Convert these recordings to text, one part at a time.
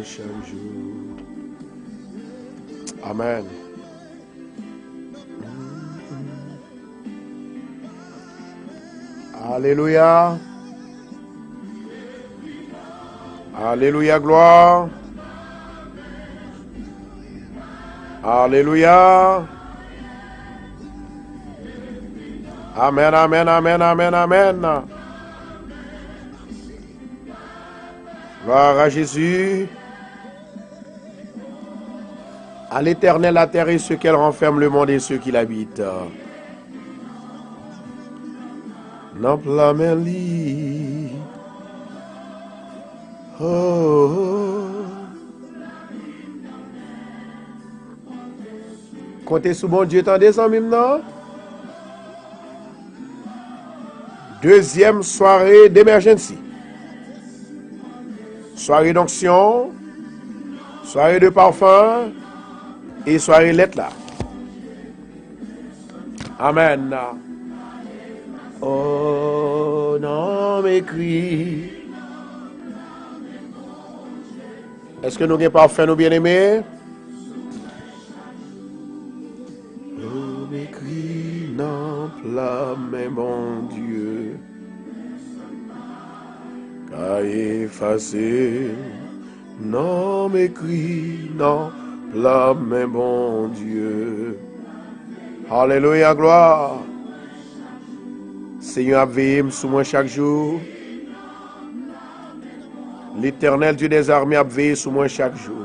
chaque jour. Amen. Alléluia. Alléluia, gloire. Alléluia. Amen, amen, amen, amen, amen. Gloire à Jésus. À l'Éternel la terre et ce qu'elle renferme, le monde et ceux qui l'habitent. Non plameli. Oh. Comptez sous bon Dieu, tendez en même temps. Deuxième soirée d'émergence. Soirée d'onction, soirée de parfum et soirée lettre là. Amen. Oh non, m'écrit. Est-ce que nous avons parfum, nous bien-aimés? Oh, m'écrit, non, mais mon Dieu. Qu'a effacé, non, m'écrit, non, mais mon Dieu. Alléluia, gloire. Seigneur, a veillé sous moi chaque jour. L'Éternel Dieu des armées a veillé sous moi chaque jour.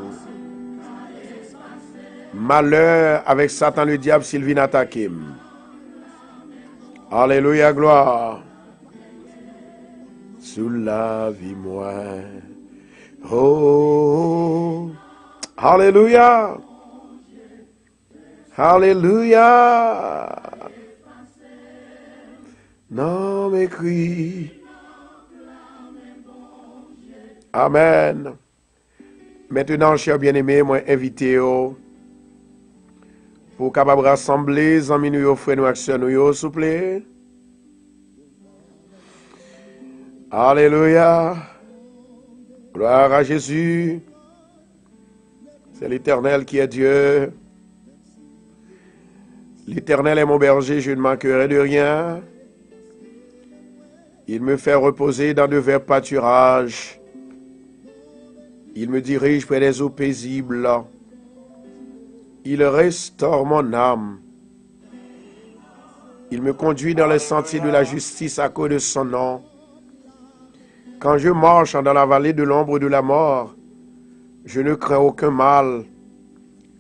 Malheur avec Satan le diable s'il vient attaquer. Alléluia, gloire. Sous la vie moi. Oh, alléluia. Alléluia. Non, m'écris. Amen. Maintenant, chers bien-aimés, moi invité pour capable rassembler les amis nous, frères nous, actions nous, s'il vous plaît. Alléluia. Gloire à Jésus. C'est l'Éternel qui est Dieu. L'Éternel est mon berger, je ne manquerai de rien. Il me fait reposer dans de verts pâturages. Il me dirige près des eaux paisibles. Il restaure mon âme. Il me conduit dans les sentiers de la justice à cause de son nom. Quand je marche dans la vallée de l'ombre de la mort, je ne crains aucun mal,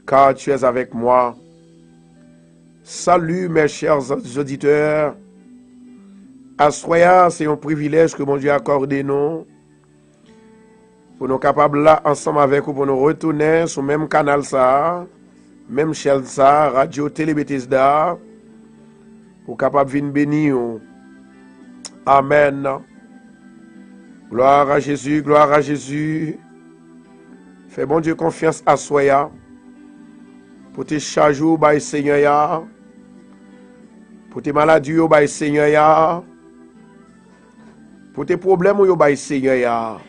car tu es avec moi. Salut mes chers auditeurs. Assoya, c'est un privilège que mon Dieu a accordé nous. Pour nous capables là, ensemble avec vous, pour nous retourner sur le même canal ça, même chaîne ça, Radio Télé Bethesda, pour capable venir bénir. Amen. Gloire à Jésus, gloire à Jésus. Fais bon Dieu confiance à Soya. Pour tes chajou, by Seigneur. Pour tes maladies, by Seigneur. Pour tes problèmes, by Seigneur.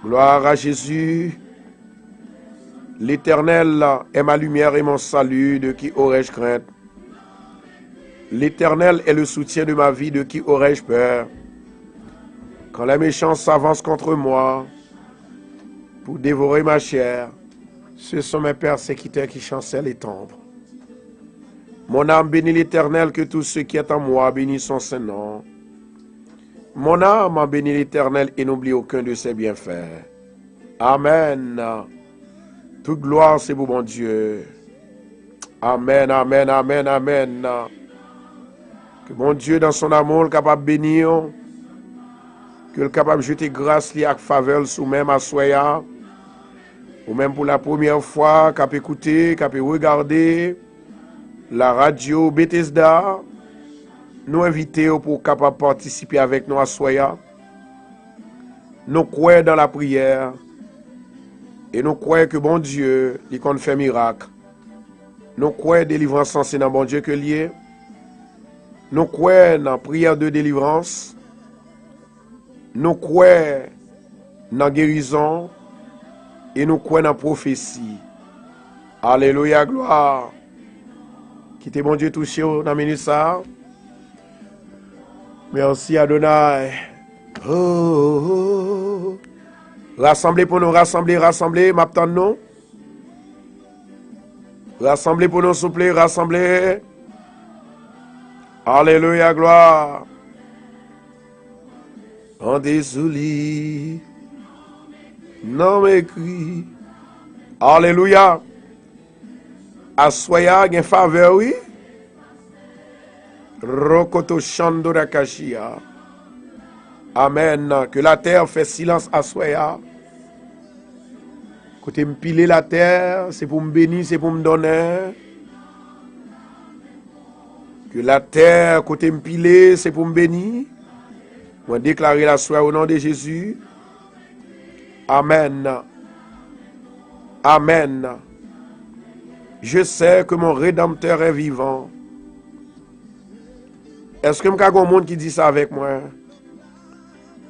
Gloire à Jésus. L'Éternel est ma lumière et mon salut, de qui aurais-je crainte? L'Éternel est le soutien de ma vie, de qui aurais-je peur? Quand les méchants s'avancent contre moi pour dévorer ma chair, ce sont mes persécuteurs qui chancellent et tombent. Mon âme bénit l'Éternel, que tout ce qui est en moi bénisse son Saint-Nom. Mon âme a béni l'Éternel et n'oublie aucun de ses bienfaits. Amen. Toute gloire, c'est pour mon Dieu. Amen, amen, amen, amen. Que mon Dieu, dans son amour, est capable de bénir. Que le capable de jeter grâce liée à faveur sous même à soya. Ou même pour la première fois, capable écouter, capable regarder la radio Bethesda. Nous inviter pour capable participer avec nous à soya. Nous croyons dans la prière. Et nous croyons que bon Dieu, il compte faire miracle. Nous croyons délivrance sensée dans bon Dieu que lié. Nous croyons dans prière de délivrance. Nous croyons dans la guérison et nous croyons dans la prophétie. Alléluia, gloire. Qui t'est bon Dieu touché dans la minute ça. Merci Adonai. Oh, oh, oh. Rassembler pour nous, rassembler, m'attendons nous. Rassembler pour nous, s'il vous plaît, rassembler. Alléluia, gloire. En désolé, non m'écrit. Alléluia. Assoya, gen faveur, oui. Rokoto chando rakashia. Amen. Que la terre fait silence à soya. Côté me piler la terre, c'est pour me bénir, c'est pour me donner. Que la terre, côté me piler, c'est pour me bénir. Moi déclarer la soie au nom de Jésus. Amen. Amen. Je sais que mon Rédempteur est vivant. Est-ce que je y a un monde qui dit ça avec moi?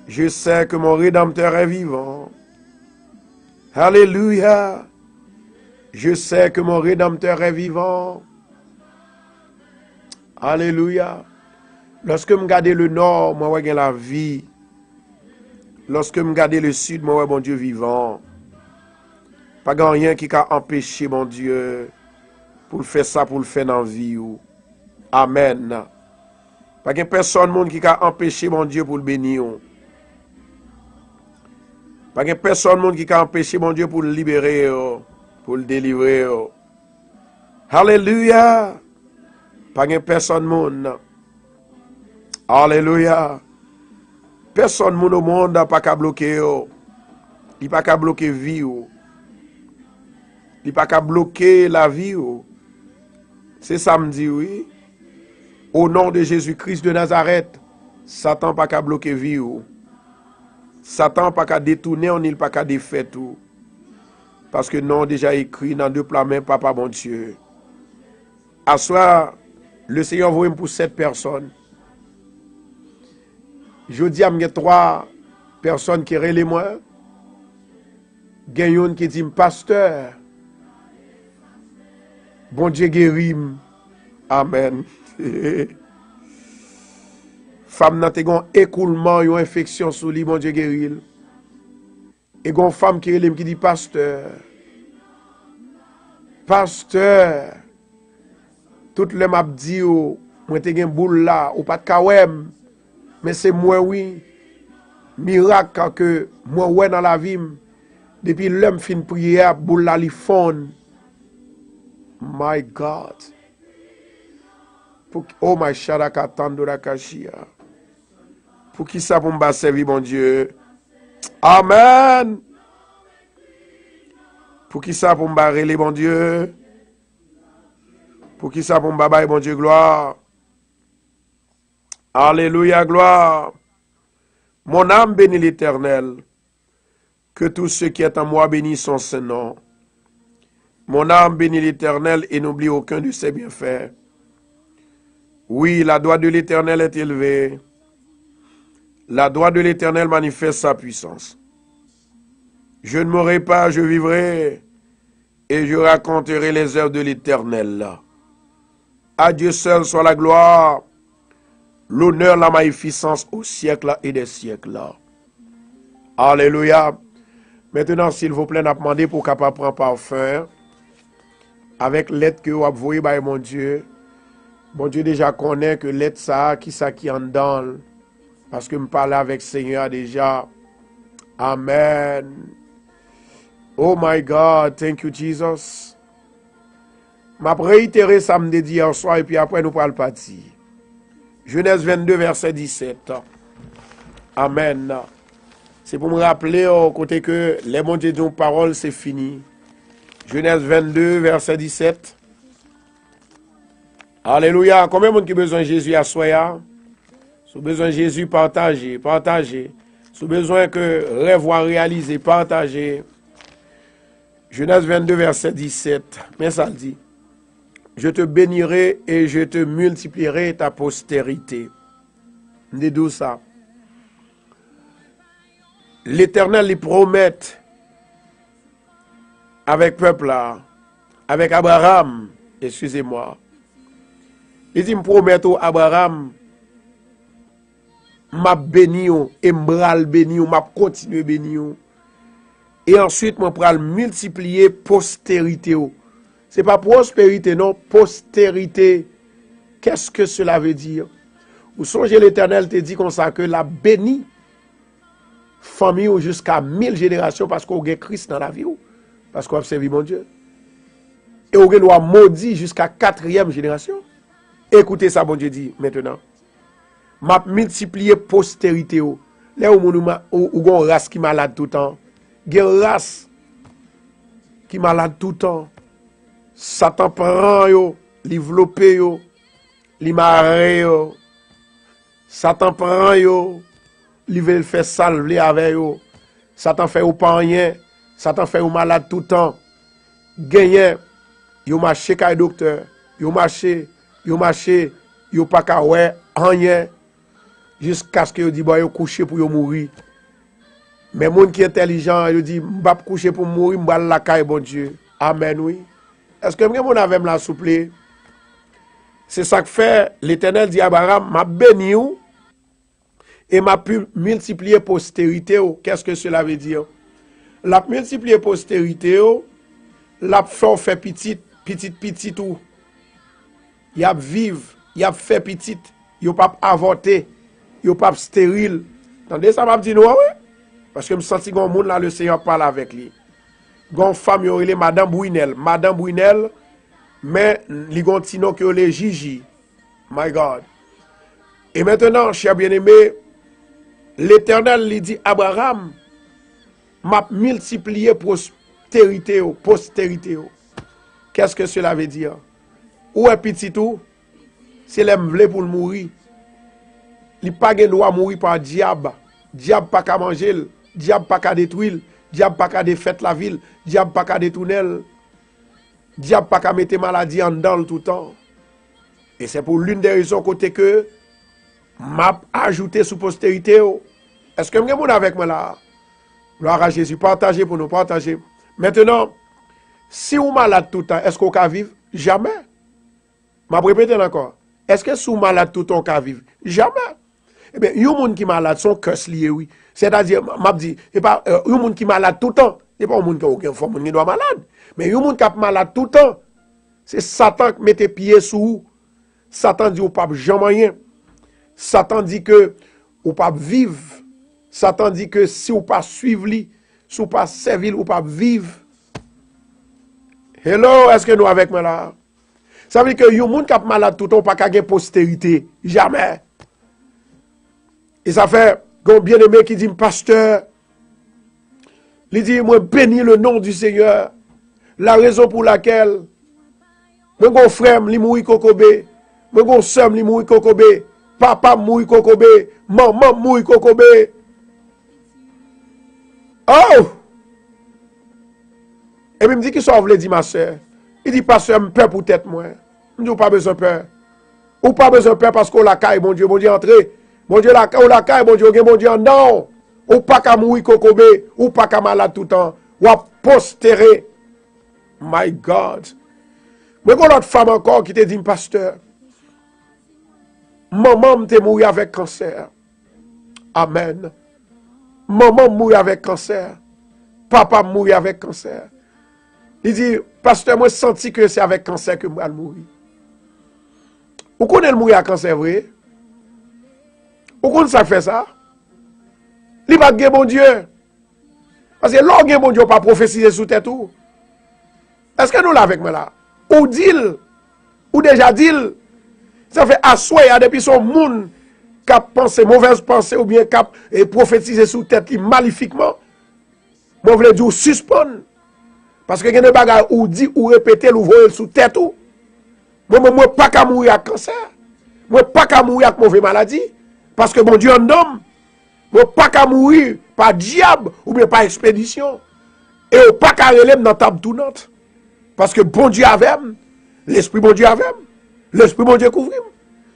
Je sais que mon Rédempteur est vivant. Alléluia. Je sais que mon Rédempteur est vivant. Alléluia. Lorsque je regarde le nord, moi, je la vie. Lorsque je regarde le sud, moi, bon Dieu vivant. Pas grand rien qui a empêché, mon Dieu, pour le faire ça, pour le faire dans la vie. Amen. Pas de personne qui a empêché, mon Dieu, pour le bénir. Pas de personne qui a empêché, mon Dieu, pour le libérer, pour le délivrer. Alléluia. Pas de personne. Alléluia. Personne au monde n'a pas qu'à bloquer. Il n'a pas qu'à bloquer la vie. Il n'a pas qu'à bloquer la vie. C'est ça me dit, oui. Au nom de Jésus-Christ de Nazareth, Satan n'a pas qu'à bloquer la vie. Satan n'a pas qu'à détourner, on n'a pas qu'à défaire tout. Parce que non, déjà écrit dans 2 plats mains, Papa bon Dieu. À soir, le Seigneur voit pour 7 personnes. Je dis à mes 3 personnes qui relèvent moi. Il y a une qui dit, pasteur, bon Dieu guérit. Amen. Femme n'a pas un écoulement, une infection sous lui, bon Dieu guérit. Et une femme qui relève qui dit, pasteur, tout le m'a dit, moi t'ai une boule là, ou pas de kawem. Mais c'est moi, oui. Miracle que moi, ouais, dans la vie. Depuis l'homme fin prière, boule la li fond. My God. Oh, my sharaka tandora kashia. Pour qui ça pour me servir, mon Dieu? Amen. Pour qui ça pour me barrer, mon Dieu? Pour qui ça pour me babaye, mon Dieu, gloire? Alléluia, gloire. Mon âme bénit l'Éternel. Que tout ce qui est en moi bénisse son Saint-Nom. Mon âme bénit l'Éternel et n'oublie aucun de ses bienfaits. Oui, la droite de l'Éternel est élevée. La droite de l'Éternel manifeste sa puissance. Je ne mourrai pas, je vivrai, et je raconterai les œuvres de l'Éternel. À Dieu seul soit la gloire, l'honneur, la magnificence au siècle et des siècles. Alléluia. Maintenant, s'il vous plaît, n'a demandé pour capable prendre parfum avec l'aide que vous avez envoyée, mon Dieu. Mon Dieu déjà connaît que l'aide ça qui en donne. Parce que me parle avec le Seigneur déjà. Amen. Oh my God, thank you Jesus. M'a réitéré samedi hier soir et puis après nous parlons partir. Genèse 22 verset 17. Amen. C'est pour me rappeler au côté que les mon Dieu disent parole c'est fini. Genèse 22 verset 17. Alléluia. Combien de monde qui a besoin de Jésus à soi? Si vous avez besoin de Jésus, partagez, partagez. Si vous avez besoin que rêve soit réalisé, partagez. Genèse 22, verset 17. Mais ça dit, je te bénirai et je te multiplierai ta postérité. D'où ça? l'Éternel lui promet avec peuple là, avec Abraham, excusez-moi. Il dit, me promet au Abraham, m'a béni et m'bral béni, m'a continuer béni. Et ensuite, je vais multiplier postérité. Ce n'est pas prospérité, non, postérité. Qu'est-ce que cela veut dire? Vous songez, l'Éternel te dit comme ça que la béni famille jusqu'à 1000 générations parce qu'on a Christ dans la vie, parce qu'on a servi mon Dieu. Et on doit maudit jusqu'à 4e génération. Écoutez ça, bon Dieu dit maintenant. M'a multiplié postérité. Là où on a une race qui est malade tout le temps. Il y a une race qui est malade tout le temps. Satan prend yo, l'enveloppe yo, li marre yo. Satan prend yo, li veut faire salver avec yo. Satan fait ou pas rien. Satan fait ou malade tout le temps. Gagné, yo marché kay docteur, yo marché, yo pas ka ouais rien jusqu'à ce que yo dit bon yo coucher pour yo mourir. Mais moun qui est intelligent, yo dit m'pa coucher pour mourir, m'ba la kay bon Dieu. Amen oui. Est-ce que mon avec la souple? C'est ça que fait l'Éternel dit à Abraham, m'a béni ou et m'a pu multiplier postérité. Qu'est-ce que cela veut dire? La multiplier postérité, la fait petit tout. Y a vivre, y a fait petit, y pas avorté, y pas stérile. Attendez, ça m'a dit non, ouais? Parce que je me sens que monde là, le Seigneur parle avec lui. Gon femme yo relé Madame Brunel, mais li gon tino que le Gigi. My God. Et maintenant, cher bien-aimé, l'Éternel lui dit Abraham m'a multiplié postérité. Qu'est-ce que cela veut dire? Où est petit tout? C'est l'emblé pour mourir. Il pas gen droit mourir par diable. Diable pas qu'à manger, diable pas qu'à détruire, diable pas qu'à défaire la ville, diable pas qu'à détourner, diable pas qu'à mettre maladie en dedans tout le temps. Et c'est pour l'une des raisons côté que m'a ajouté sous postérité. Est-ce que vous avez avec moi là? Gloire à Jésus, partagez pour nous, partager. Maintenant, si vous êtes malade tout le temps, est-ce qu'on peut vivre? Jamais. Je vais répéter encore. Est-ce que si vous êtes malade tout le temps, on peut vivre? Jamais. Eh bien, il y a des gens qui sont malades, sont curse liés, oui. C'est-à-dire, je dis, il y a des gens qui sont malades tout le temps. Ce n'est pas un monde qui a aucune forme, qui doit malade. Mais il y a des gens qui sont malades tout le temps. C'est Satan qui met les pieds sous vous. Satan dit, vous ne pouvez pas jamais rien. Satan dit que vous ne pouvez pas vivre. Satan dit que si vous ne pouvez pas suivre lui, si vous ne pouvez pas servir, vous ne pouvez pas vivre. Hello, est-ce que nous avec moi là? Ça veut dire que les gens qui sont malades tout le temps, ne peuvent pas gagner postérité. Jamais. Et ça fait un bien-aimé qui dit, pasteur, il dit, moi bénis le nom du Seigneur. La raison pour laquelle, mon frère, il mourit kokobé, mon soeur, il mourit kokobé, papa mourit kokobé, maman mourit kokobé. Oh! Et puis il me dit, qui ça veut dire, ma soeur? Il dit, pasteur, je peur pour tête, moi. Je dis, pas besoin de peur. Ou pas besoin de peur parce qu'on la caille, mon Dieu, entré. Mon Dieu, la caille, mon Dieu, mon Dieu, non. Ou pas qu'à mourir kokobé, ou pas qu'à malade tout le temps. Ou à postérer. My God. Mais quand l'autre femme encore qui te dit, pasteur, maman m'te mourir avec cancer. Amen. Maman mourir avec cancer. Papa mourir avec cancer. Il dit, pasteur, moi senti que c'est avec cancer que moi mourir. Ou qu'on elle mourir à cancer, vrai? Ou qu'on ça fait ça? Il va gagner mon Dieu. Parce que l'on mon Dieu pas prophétiser sous tête tout. Est-ce que nous l'avons avec moi là? Ou dit, ou déjà dit, ça fait assoyer depuis son monde qui a pensé, mauvaise pensée ou bien qui a prophétisé sous tête maléfiquement. Moi, je veux dire, suspendre. Parce que il y a des bagages ou dit ou répéter ou voyer sous tête ou. Moi, pas qu'à mourir avec cancer. Moi, pas qu'à mourir avec mauvaise maladie. Parce que mon Dieu en homme. Moi, pas qu'à mourir par diable ou bien par expédition. Et pas qu'à relève dans table tournante. Parce que bon Dieu avait, l'esprit bon Dieu avait, l'esprit bon Dieu couvrit.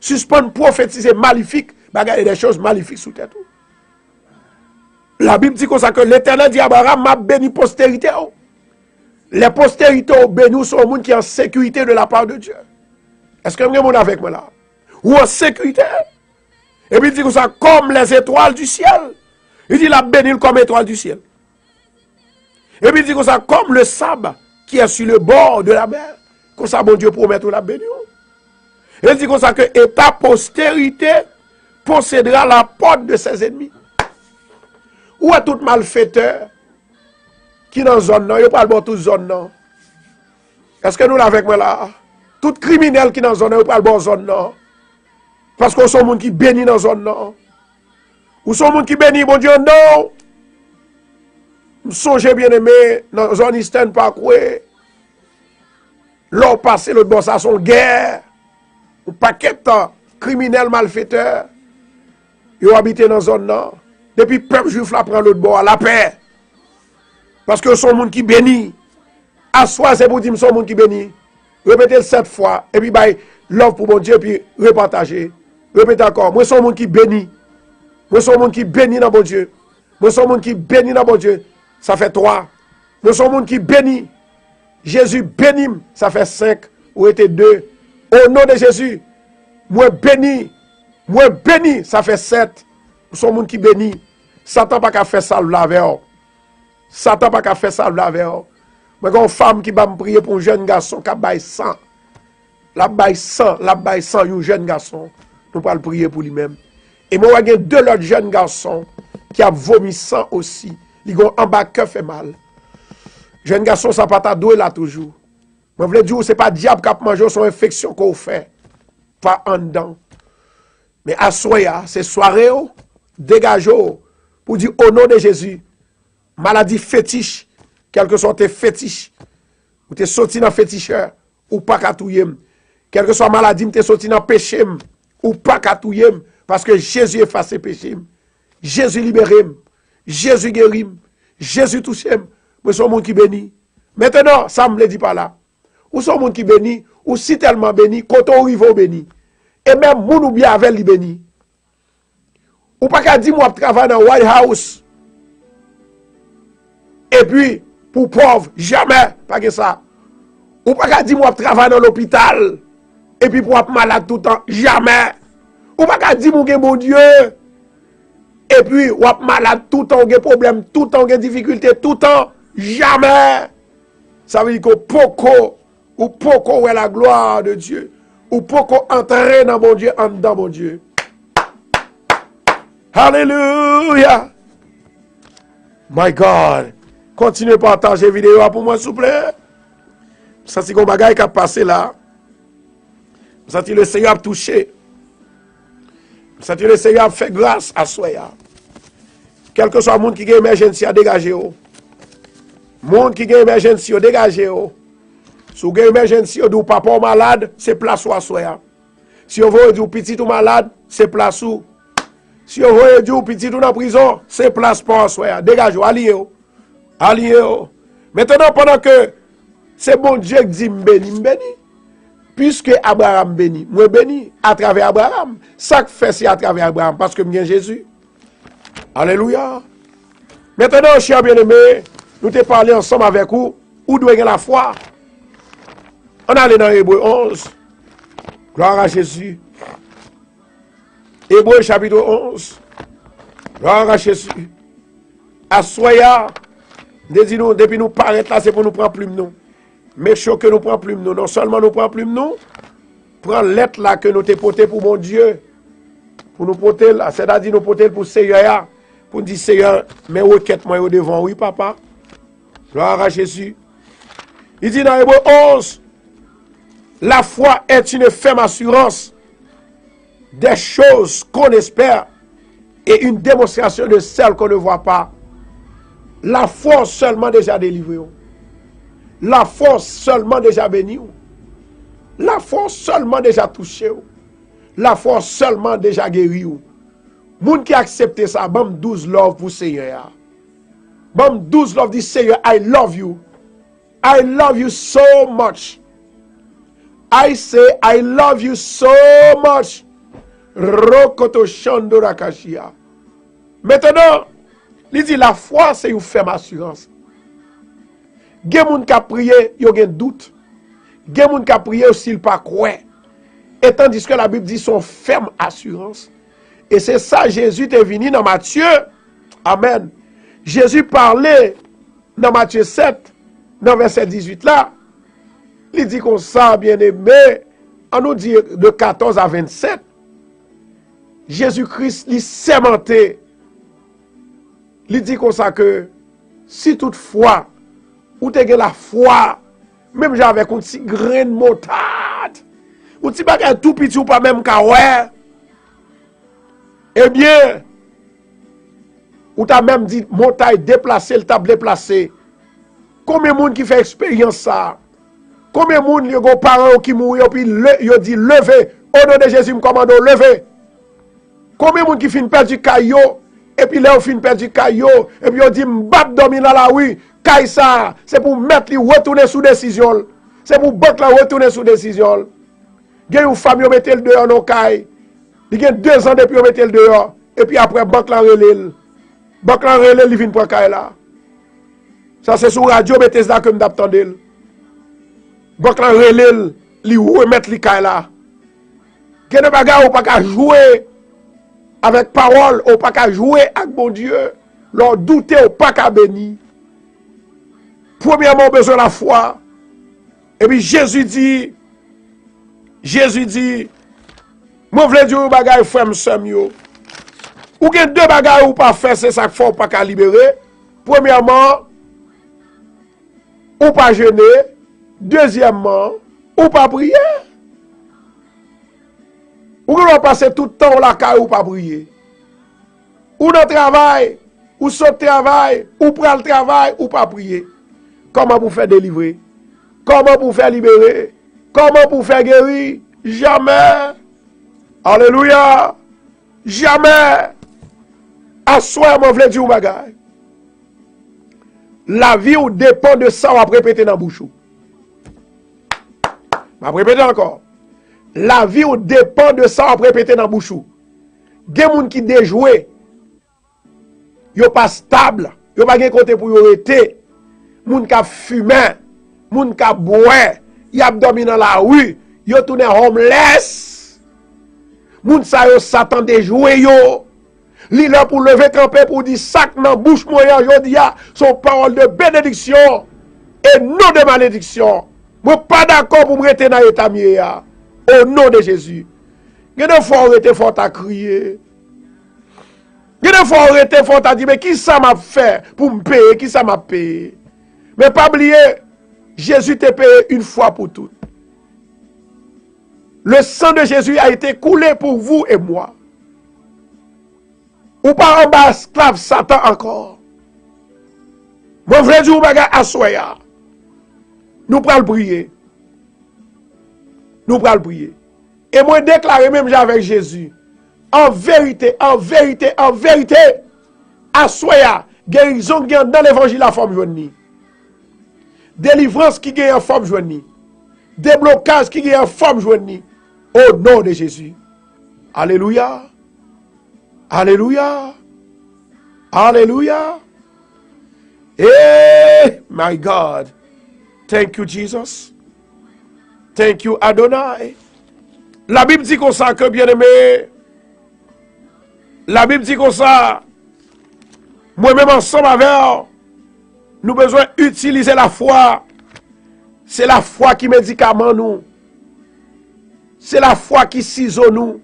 Suspendre, prophétiser maléfique, bagaille des choses maléfiques sous tête. La Bible dit comme ça que l'Éternel dit à Abraham, m'a béni postérité. Les postérités au béni sont au monde qui est en sécurité de la part de Dieu. Est-ce que vous êtes avec moi là? Ou en sécurité? Et puis il dit comme ça, comme les étoiles du ciel. Il dit la béni comme étoile du ciel. Et puis il dit comme ça, comme le sable qui est sur le bord de la mer. Comme ça, bon Dieu promet la béni. Et il dit comme ça que et ta postérité possédera la porte de ses ennemis. Où est tout malfaiteur qui dans la zone non? Il parle de toute zone non. Est-ce que nous l'avons avec moi là? Tout criminel qui dans la zone non, il parle de zone non. Parce qu'on sont monde qui bénit dans la zone non. Ou sont monde qui bénit, bon Dieu, non. Songez bien aimé, dans la zone Eastern Parkway. L'or passé, l'autre bon, ça son guerre. Ou paquet de criminels malfaiteurs. Ils ont habité dans la zone non. Depuis le peuple juif là prend l'autre bord, la paix. Parce que son monde qui bénit. À soi, c'est pour dire son monde qui bénit. Répétez 7 fois. Et puis, l'offre pour mon Dieu, puis repartager. Répétez encore. Moi, son monde qui bénit. Moi, son monde qui bénit dans mon Dieu. Moi, son monde qui bénit dans mon Dieu. Ça fait 3. Moi, son monde qui bénit. Jésus bénit. Ça fait 5. Ou était 2. Au nom de Jésus. Moi, béni. Moi, béni. Ça fait 7. Son monde qui bénit. Satan pas qu'à faire ça le laver. Satan pas qu'à faire ça le laver. Mais quand une femme qui va me prier pour un jeune garçon qui a bail 100. La bail 100, un jeune garçon. Nous allons prier pour lui-même. Et moi, il y a 2 autres jeunes garçons qui a vomi 100 aussi. Ils ont en bas cœur fait mal. Jeune garçon, ça pas doué là toujours. Moi, je veux dire, ce n'est pas diable qui a mangé son infection qu'on fait. Pas en dedans. Mais à soya, c'est soirée, dégagez pour dire au nom de Jésus, maladie fétiche, quel que soit tes fétiches, ou t'es sorti dans féticheur, ou pas katouye, quelle que soit maladie, t'es sorti dans péché, ou pas katouye, parce que Jésus efface ses péchés, Jésus libère, Jésus guérit, Jésus touche, moi c'est un monde qui bénit. Maintenant, ça me le dit pas là. Ou c'est un monde qui bénit, ou si tellement béni, quand on arrive au béni. Et même moun ou bien avec lui béni. Ou pas qu'à dire moi travailler dans White House. Et puis pour pauvre, jamais pas que ça. Ou pas qu'à dire moi travailler dans l'hôpital. Et puis pour être malade tout le temps, jamais. Ou pas qu'à dire mon Dieu. Et puis ou être malade tout le temps, ou problème tout le temps, ou difficulté tout le temps, jamais. Ça veut dire que poco est la gloire de Dieu. Ou poco entrer dans mon Dieu, en dedans mon Dieu. Alléluia. My God. Continuez à partager la vidéo pour moi, s'il vous plaît. Ça, c'est un bagage qui a passé là. Ça, c'est le Seigneur a touché. Ça, c'est le Seigneur a fait grâce à soi. Quel que soit le monde qui a une émergence, dégagez. Le monde qui a une émergence, dégagez. Si vous avez une émergence, ou papa malade, c'est place ou à soi. Si vous voulez dire petit ou malade, c'est place ou. Si vous voulez dire petit ou dans prison, c'est place pour à soi. Dégagez, alliez. Alliez. Maintenant, pendant que c'est bon Dieu qui dit béni. Puisque Abraham béni, moi béni à travers Abraham. Ça que fait c'est à travers Abraham, parce que je suis Jésus. Alléluia. Maintenant, chers bien-aimés, nous te parlé ensemble avec vous, où doit y avoir la foi. On allait dans Hébreu 11. Gloire à Jésus. Hébreu chapitre 11. Gloire à Jésus. Assoya. Depuis nous paraître là, c'est pour nous prendre plume nous. Mais chaud que nous prend plume nous. Non seulement nous prend plume nous, prend l'être là que nous te porté pour mon Dieu. Pour nous porter là. C'est-à-dire nous porter pour Seigneur. Pour dire Seigneur, mes requêtes moi au devant. Oui, papa. Gloire à Jésus. Il dit dans Hébreu 11. La foi est une ferme assurance des choses qu'on espère et une démonstration de celles qu'on ne voit pas. La foi seulement déjà délivrée. La foi seulement déjà bénie. La foi seulement déjà touchée. La foi seulement déjà guérie. Moun qui accepte ça, bam 12 love pour Seigneur. Bam 12 love dit Seigneur, I love you. I love you so much. I say, I love you so much. Rokoto Shando Rakashia. Maintenant, Il dit la foi, c'est une ferme assurance. Il y a des gens qui ont prié, ils ont un doute. Il y a des gens qui ont prié aussi, ils ne pas croire. Et tandis que la Bible dit son ferme assurance. Et c'est ça, Jésus est venu dans Matthieu. Amen. Jésus parlait dans Matthieu 7, dans verset 18 là. Il dit comme ça, bien aimé, on nous dit de 14 à 27. Jésus-Christ, il sémenté. Il dit comme ça que si toutefois, ou tu as la foi, même avec un petit grain de moutarde, ou tu pas tout petit ou pas même qu'à ouais, eh bien, ou tu as même dit montagne déplacée, le table déplacé. Combien de monde qui fait expérience ça? Combien de monde qui ont parents qui mourent puis ils dit levez, au nom de Jésus, me commande levez. Combien de monde qui finit perdre du caillou et puis là on finit perdre du caillou et puis on dit m'bat dormir dans la rue, caille ça, c'est pour mettre lui retourner sous décision. C'est pour battre la retourner sous décision. Il y a une femme qui mette le dehors dans caille. Il y a 2 ans depuis on mette le dehors et puis après banque la relève. Banque la relève il vient pour caille là. Ça c'est sur radio mettez ça que m'attendez. Banque la relève li remettre li caille là. Que ne bagarre ou pas qu'à jouer avec parole, ou pas qu'à jouer avec bon Dieu. Leur douter ou pas qu'à bénir. Premièrement, besoin de la foi. Et puis Jésus dit, moi je veux dire bagay frère m'sem yo. Ou gen 2 bagay ou pas faire, c'est ça qu'il faut pas qu'à libérer. Premièrement, ou pas jeûner. Deuxièmement, ou pas prier. Ou qu'on passer tout le temps la caille ou pas prier. Ou dans le travail, ou saute le travail, ou prend le travail, ou pas prier. Comment vous faire délivrer? Comment vous faire libérer? Comment vous faire guérir? Jamais. Alléluia. Jamais. Assoir, moi, je veux dire au bagage. La vie ou dépend de ça, on va répéter dans la bouche. Je vais répéter encore. La vie ou dépend de ça, on va répéter dans la bouche. Il y a des gens qui déjouent. Ils ne sont pas stables. Ils n'ont pas de côté pour y arrêter. Les gens qui fument. Les gens qui boivent. Ils ont dormi dans la rue. Ils ont tourné homeless. Les gens qui Satan déjoué. Li là pour lever camper pour dire sac dans bouche moyen aujourd'hui son parole de bénédiction et non de malédiction. Moi pas d'accord pour me rester dans l'état mieux au nom de Jésus. Il des fois arrêter fort à crier. Il des fois arrêter fort à dire mais qui ça m'a fait pour me payer, qui ça m'a payé. Mais pas oublier Jésus t'a payé une fois pour toutes. Le sang de Jésus a été coulé pour vous et moi. Ou pas en bas esclave Satan encore. Mon frère dit ou baga assoya. Nous prenons prier. Nous prenons prier. Et moi déclarer même avec Jésus. En vérité, en vérité, en vérité. Assoya. Guérison qui est dans l'évangile la forme journée. Délivrance qui est en forme journée. Déblocage qui est en forme journée. Au nom de Jésus. Alléluia. Alléluia. Alléluia. Hey, my God. Thank you, Jesus. Thank you, Adonai. La Bible dit comme ça, que bien aimé. La Bible dit comme ça. Moi-même ensemble avec, nous avons besoin d'utiliser la foi. C'est la foi qui médicament nous. C'est la foi qui ciseau nous.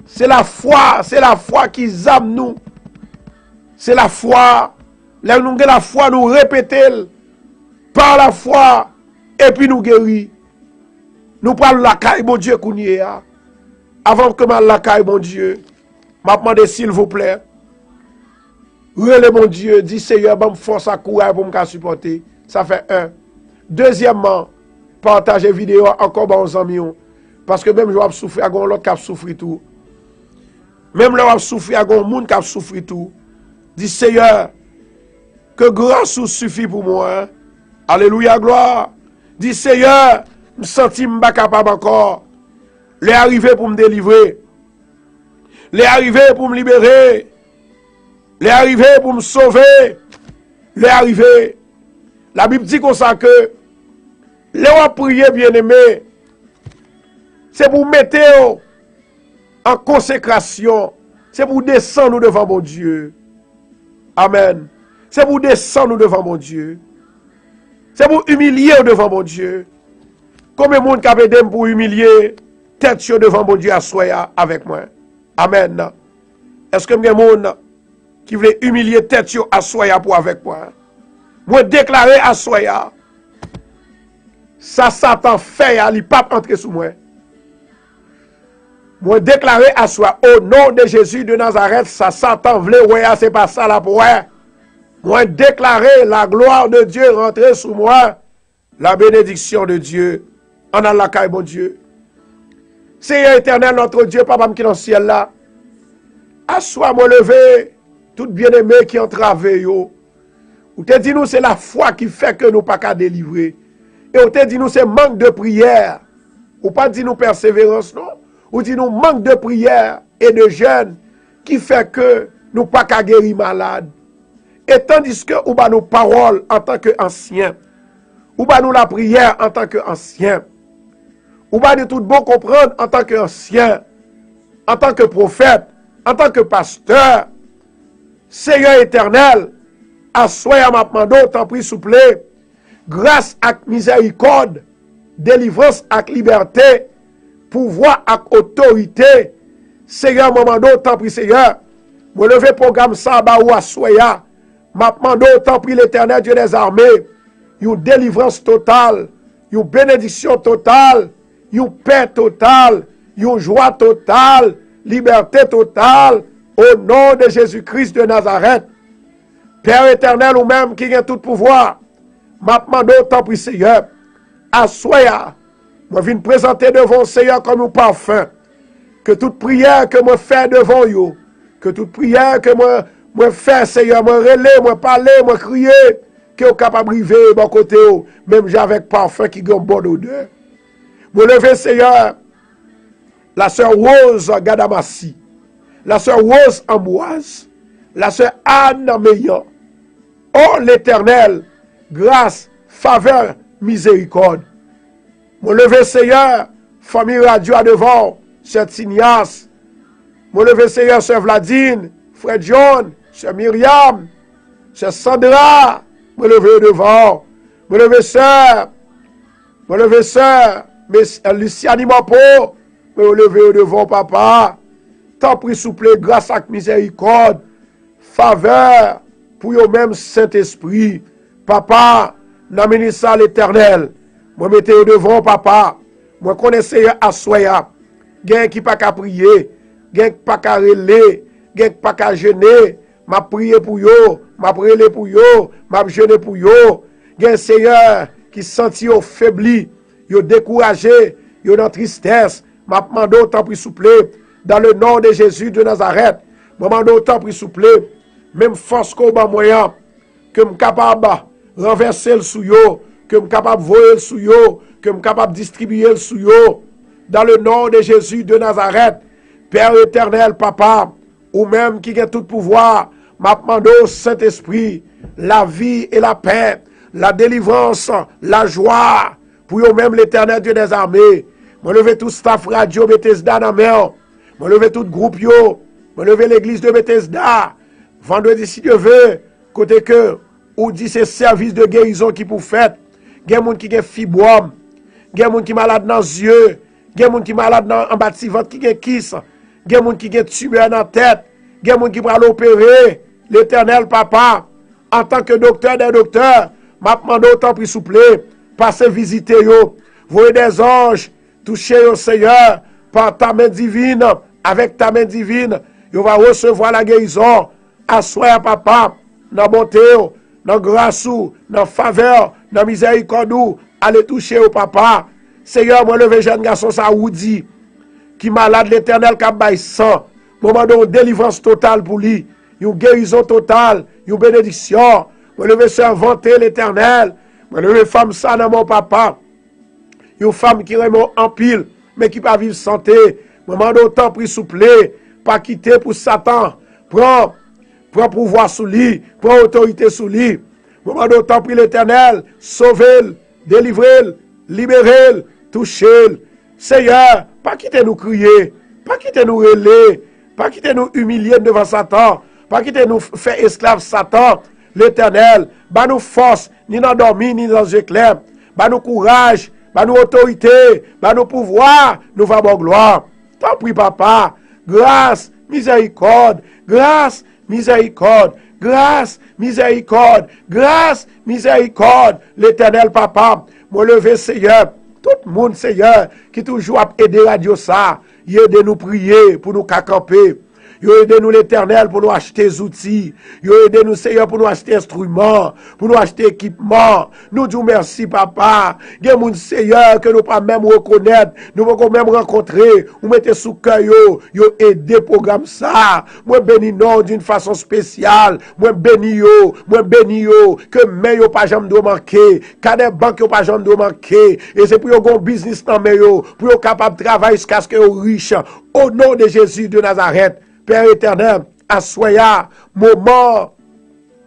C'est la foi qui zame nous. C'est la foi. Là nous avons la foi, nous répétons par la foi et puis nous guérir. Nous parlons la caille, bon Dieu, qu'on y est. Avant que mal la caille, bon Dieu, m'a demandé s'il vous plaît. Relais, mon Dieu, dis Seigneur, bon force à courage pour me supporter. Ça fait 1. Deuxièmement, partagez vidéo encore bons amis. Parce que même je vais souffrir, il y a l'autre qui a souffert tout. Même là, on souffre, il y a des gens qui souffrent tout. Dis Seigneur, que grâce suffit pour moi. Alléluia, gloire. Dis Seigneur, je me sens pas capable encore. Les arriver pour me délivrer. Les arriver pour me libérer. Les arrivé pour me sauver. Les arrivé. La Bible dit comme ça que les rois prier bien-aimé, c'est pour mettre en consécration. C'est pour descendre devant mon Dieu. Amen. C'est pour descendre devant mon Dieu. C'est pour humilier devant mon Dieu. Combien de monde qui a aidé pour humilier tête devant mon Dieu à soya avec moi? Amen. Est-ce que il y a des gens qui veulent humilier tête à soya pour avec moi? Moi déclarer à soya, ça Satan fait, il ne peut pas entrer sous moi. Moi déclarer à soi, au nom de Jésus de Nazareth, ça Satan voulait, ouais, c'est pas ça là pour moi. Moi déclarer la gloire de Dieu rentrer sous moi, la bénédiction de Dieu, en Allah, mon Dieu. Seigneur éternel, notre Dieu, papa qui est dans le ciel là, assois moi levé, tout bien-aimé qui entravé yo. Ou te dit nous, c'est la foi qui fait que nous pas qu'à délivrer. Et ou te dit nous, c'est manque de prière. Ou pas dit nous persévérance, non. Ou dit nous, manque de prière et de jeûne qui fait que nous pas qu'à guérir malade. Et tandis que ou ba nos paroles en tant qu'anciens, ou ba nous la prière en tant qu'anciens, ou ba nous tout bon comprendre en tant qu'anciens, en tant que prophète, en tant que pasteur, Seigneur éternel, assoya ma mando, t'en prie souple, grâce à miséricorde, délivrance à liberté, pouvoir à autorité, Seigneur, ma mando, t'en prie Seigneur, me lever programme ça, ba ou assoya, ma mando, t'en prie l'éternel Dieu des armées, une délivrance totale, une bénédiction totale, une paix totale, une joie totale, liberté totale, au nom de Jésus-Christ de Nazareth. Père éternel ou même qui a tout pouvoir, m'a demandé autant pour Seigneur, assoya, moi viens présenter devant le Seigneur comme un parfum, que toute prière que moi fais devant vous, que toute prière que moi fais Seigneur, moi relais, moi parler, moi crier, que vous capable de vivre de mon côté, même avec parfum qui a une bonne odeur. Moi lever Seigneur, la sœur Rose Gadamassi, la sœur Rose Amboise, la sœur Anne Meillan. Oh l'Éternel, grâce, faveur, miséricorde. Mon lever Seigneur, famille radio à devant, sœur Tignas. Mon lever Seigneur, sœur Vladine, frère John, sœur Myriam, sœur Sandra. Mon lever devant. Mon lever sœur, Luciani Mapo. Mon lever devant papa. Tant pris souple, grâce à miséricorde, faveur, pour yo même Saint-Esprit. Papa, n'amène ça l'Éternel. Moi mettez devant papa. Moi connaissez à soya. Gen qui pas qu'à prier, gen qui pas qu'à relais, gen qui pas qu'à jeûner. M'a prié pour yo, m'a prié pour yo, m'a jeûné pour yo. Gen Seigneur qui senti yo faibli, yo découragé, yo dans tristesse. M'a demandé autant pour souple dans le nom de Jésus de Nazareth. M'a demandé autant pour souple. Même force qu'on ba moyen que m capable renverser le sou yo, que m capable voyer le sou yo, que m capable distribuer le sou yo dans le nom de Jésus de Nazareth. Père éternel papa, ou même qui a tout pouvoir, m'a demandé au Saint-Esprit la vie et la paix, la délivrance, la joie pour yo même l'Éternel Dieu des armées. Me lever tout staff radio Bethesda dans mer, me lever tout groupe yo, me lever l'église de Bethesda. Vendredi, si Dieu veut, côté que, ou dit c'est service de guérison qui pour faire. Il y a des gens qui ont fibrome, il y a des gens qui sont malades dans les yeux, il y a des gens qui sont malades en bas de ventre, qui ont kiss, il y a des gens qui ont tumeur dans la tête, il y a des gens qui vont l'opérer. L'Éternel Papa, en tant que docteur des docteurs, m'a demandé autant pour souple, passer visiter yo, voyez des anges, toucher au Seigneur par ta main divine, avec ta main divine, yo va recevoir la guérison. Assoya papa, dans bonté, dans grâce, dans faveur, dans miséricorde, allez toucher au papa. Seigneur, moi levé jeune garçon ça ou dit, qui malade l'Éternel qui a bail sang, moment de délivrance totale pour lui, une guérison totale, une bénédiction. Moi levé servanter l'Éternel, moi levé femme ça dans mon papa, une femme qui remet en pile, mais qui pas vivre santé, moment d'autant pris souple, pas quitter pour Satan, prends prends pouvoir sous lui, prends autorité sous lui. Moment d'autant prie l'Éternel, sauvez-le, délivrez-le, libérez-le, touchez-le. Seigneur, pas quitter nous crier, pas quitter nous relayer, pas quitter nous humilier devant Satan, pas quitter nous faire esclaves Satan. L'Éternel, bah nous force, ni dans dormir, ni dans éclair, bah nous courage, bah nous autorité, bah nous pouvoir, nous va bon gloire. T'en prie, papa, grâce, miséricorde, grâce, miséricorde, grâce, miséricorde, grâce, miséricorde. L'Éternel, papa, moi lever, Seigneur, tout le monde, Seigneur, qui toujours a aidé Radio ça, il aide nous prier pour nous camper. Il aide nous l'Éternel pour nous acheter des outils. Il aide nous, Seigneur, pour nous acheter instruments, pour nous acheter équipements. Nous disons merci, papa. Il y a des Seigneur que nous ne pouvons pas même reconnaître. Nous ne pouvons même rencontrer. Vous mettez sous cœur, vous aidez le programme ça. Moi, bénis nous d'une façon spéciale. Moi, bénis yo. Que mais yo pas jamais de manquer. Que des banques yo pas jamais de manquer. Et c'est pour yo gon business dans mais yo. Pour yo capable de travailler jusqu'à ce que yo riche. Au nom de Jésus de Nazareth. Père éternel, assoya, moment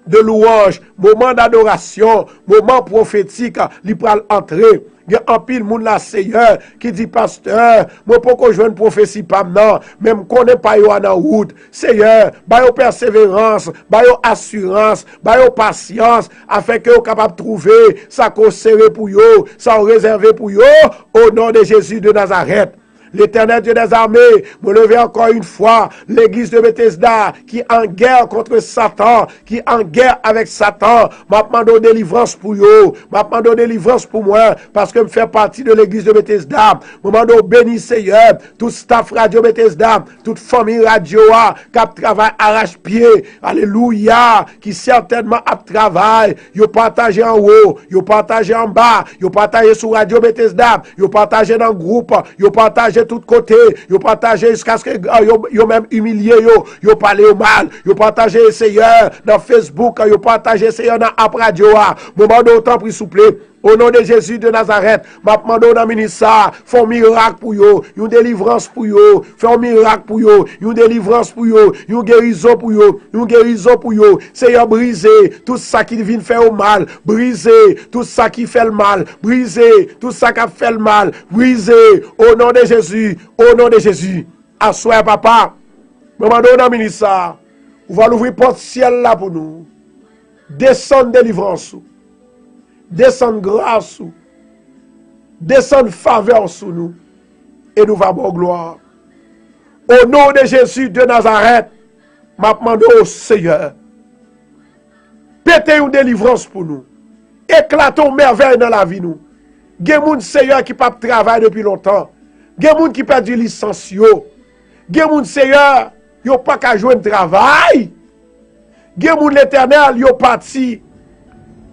de louange, moment d'adoration, moment prophétique, il peut entrer. Il y a un pile moun la Seigneur qui dit pasteur, moi pourquoi je veux une prophétie pas maintenant, même qu'on n'est pas yo en route. Seigneur, ba yo persévérance, ba yo assurance, ba yo patience, afin que yo capable trouver ça qu'on serré pour yo, ça réservé pour yo, au nom de Jésus de Nazareth. L'Éternel Dieu des armées, me lever encore une fois, l'église de Bethesda, qui est en guerre contre Satan, qui est en guerre avec Satan, m'a demandé délivrance pour yo, m'a demandé délivrance pour moi, parce que je fais partie de l'église de Bethesda. M'a demandé béni Seigneur, tout staff radio Bethesda, toute famille radio, qui travaille arrache-pied, alléluia, qui certainement a travail, yo partagé en haut, yo partagé en bas, yo partagé sur radio Bethesda, yo partagé dans le groupe, yo partagé tout côté, yo partagé jusqu'à ce que yo même humilié yo parlé au mal, yo partagé Seigneur dans Facebook, yo partagé Seigneur dans App Radio. Moment d'autant pris souple. Au nom de Jésus de Nazareth, m'a demandé dans ministère, fais un miracle pour yo, une délivrance pour yo, fais un miracle pour yo, une délivrance pour yo, une guérison pour yo, une guérison pour yo. Seigneur, brisez tout ça qui vient faire au mal, brisez tout ça qui fait le mal, brisez tout ça qui fait le mal, brisez au nom de Jésus, au nom de Jésus. Assois papa, m'a demandé dans ministère, on va l'ouvrir porte ciel là pour nous. Descendre délivrance. Descendre grâce, descendre faveur sur nous, et nous va bon gloire. Au nom de Jésus de Nazareth, m'a demandé au Seigneur, pétez une délivrance pour nous, éclatons merveille dans la vie nous. Gen moun Seigneur qui pas travailler depuis longtemps, gen moun qui perdu licence yo, gen moun Seigneur yo pas qu'à jouer travail, gen moun l'Éternel yo parti.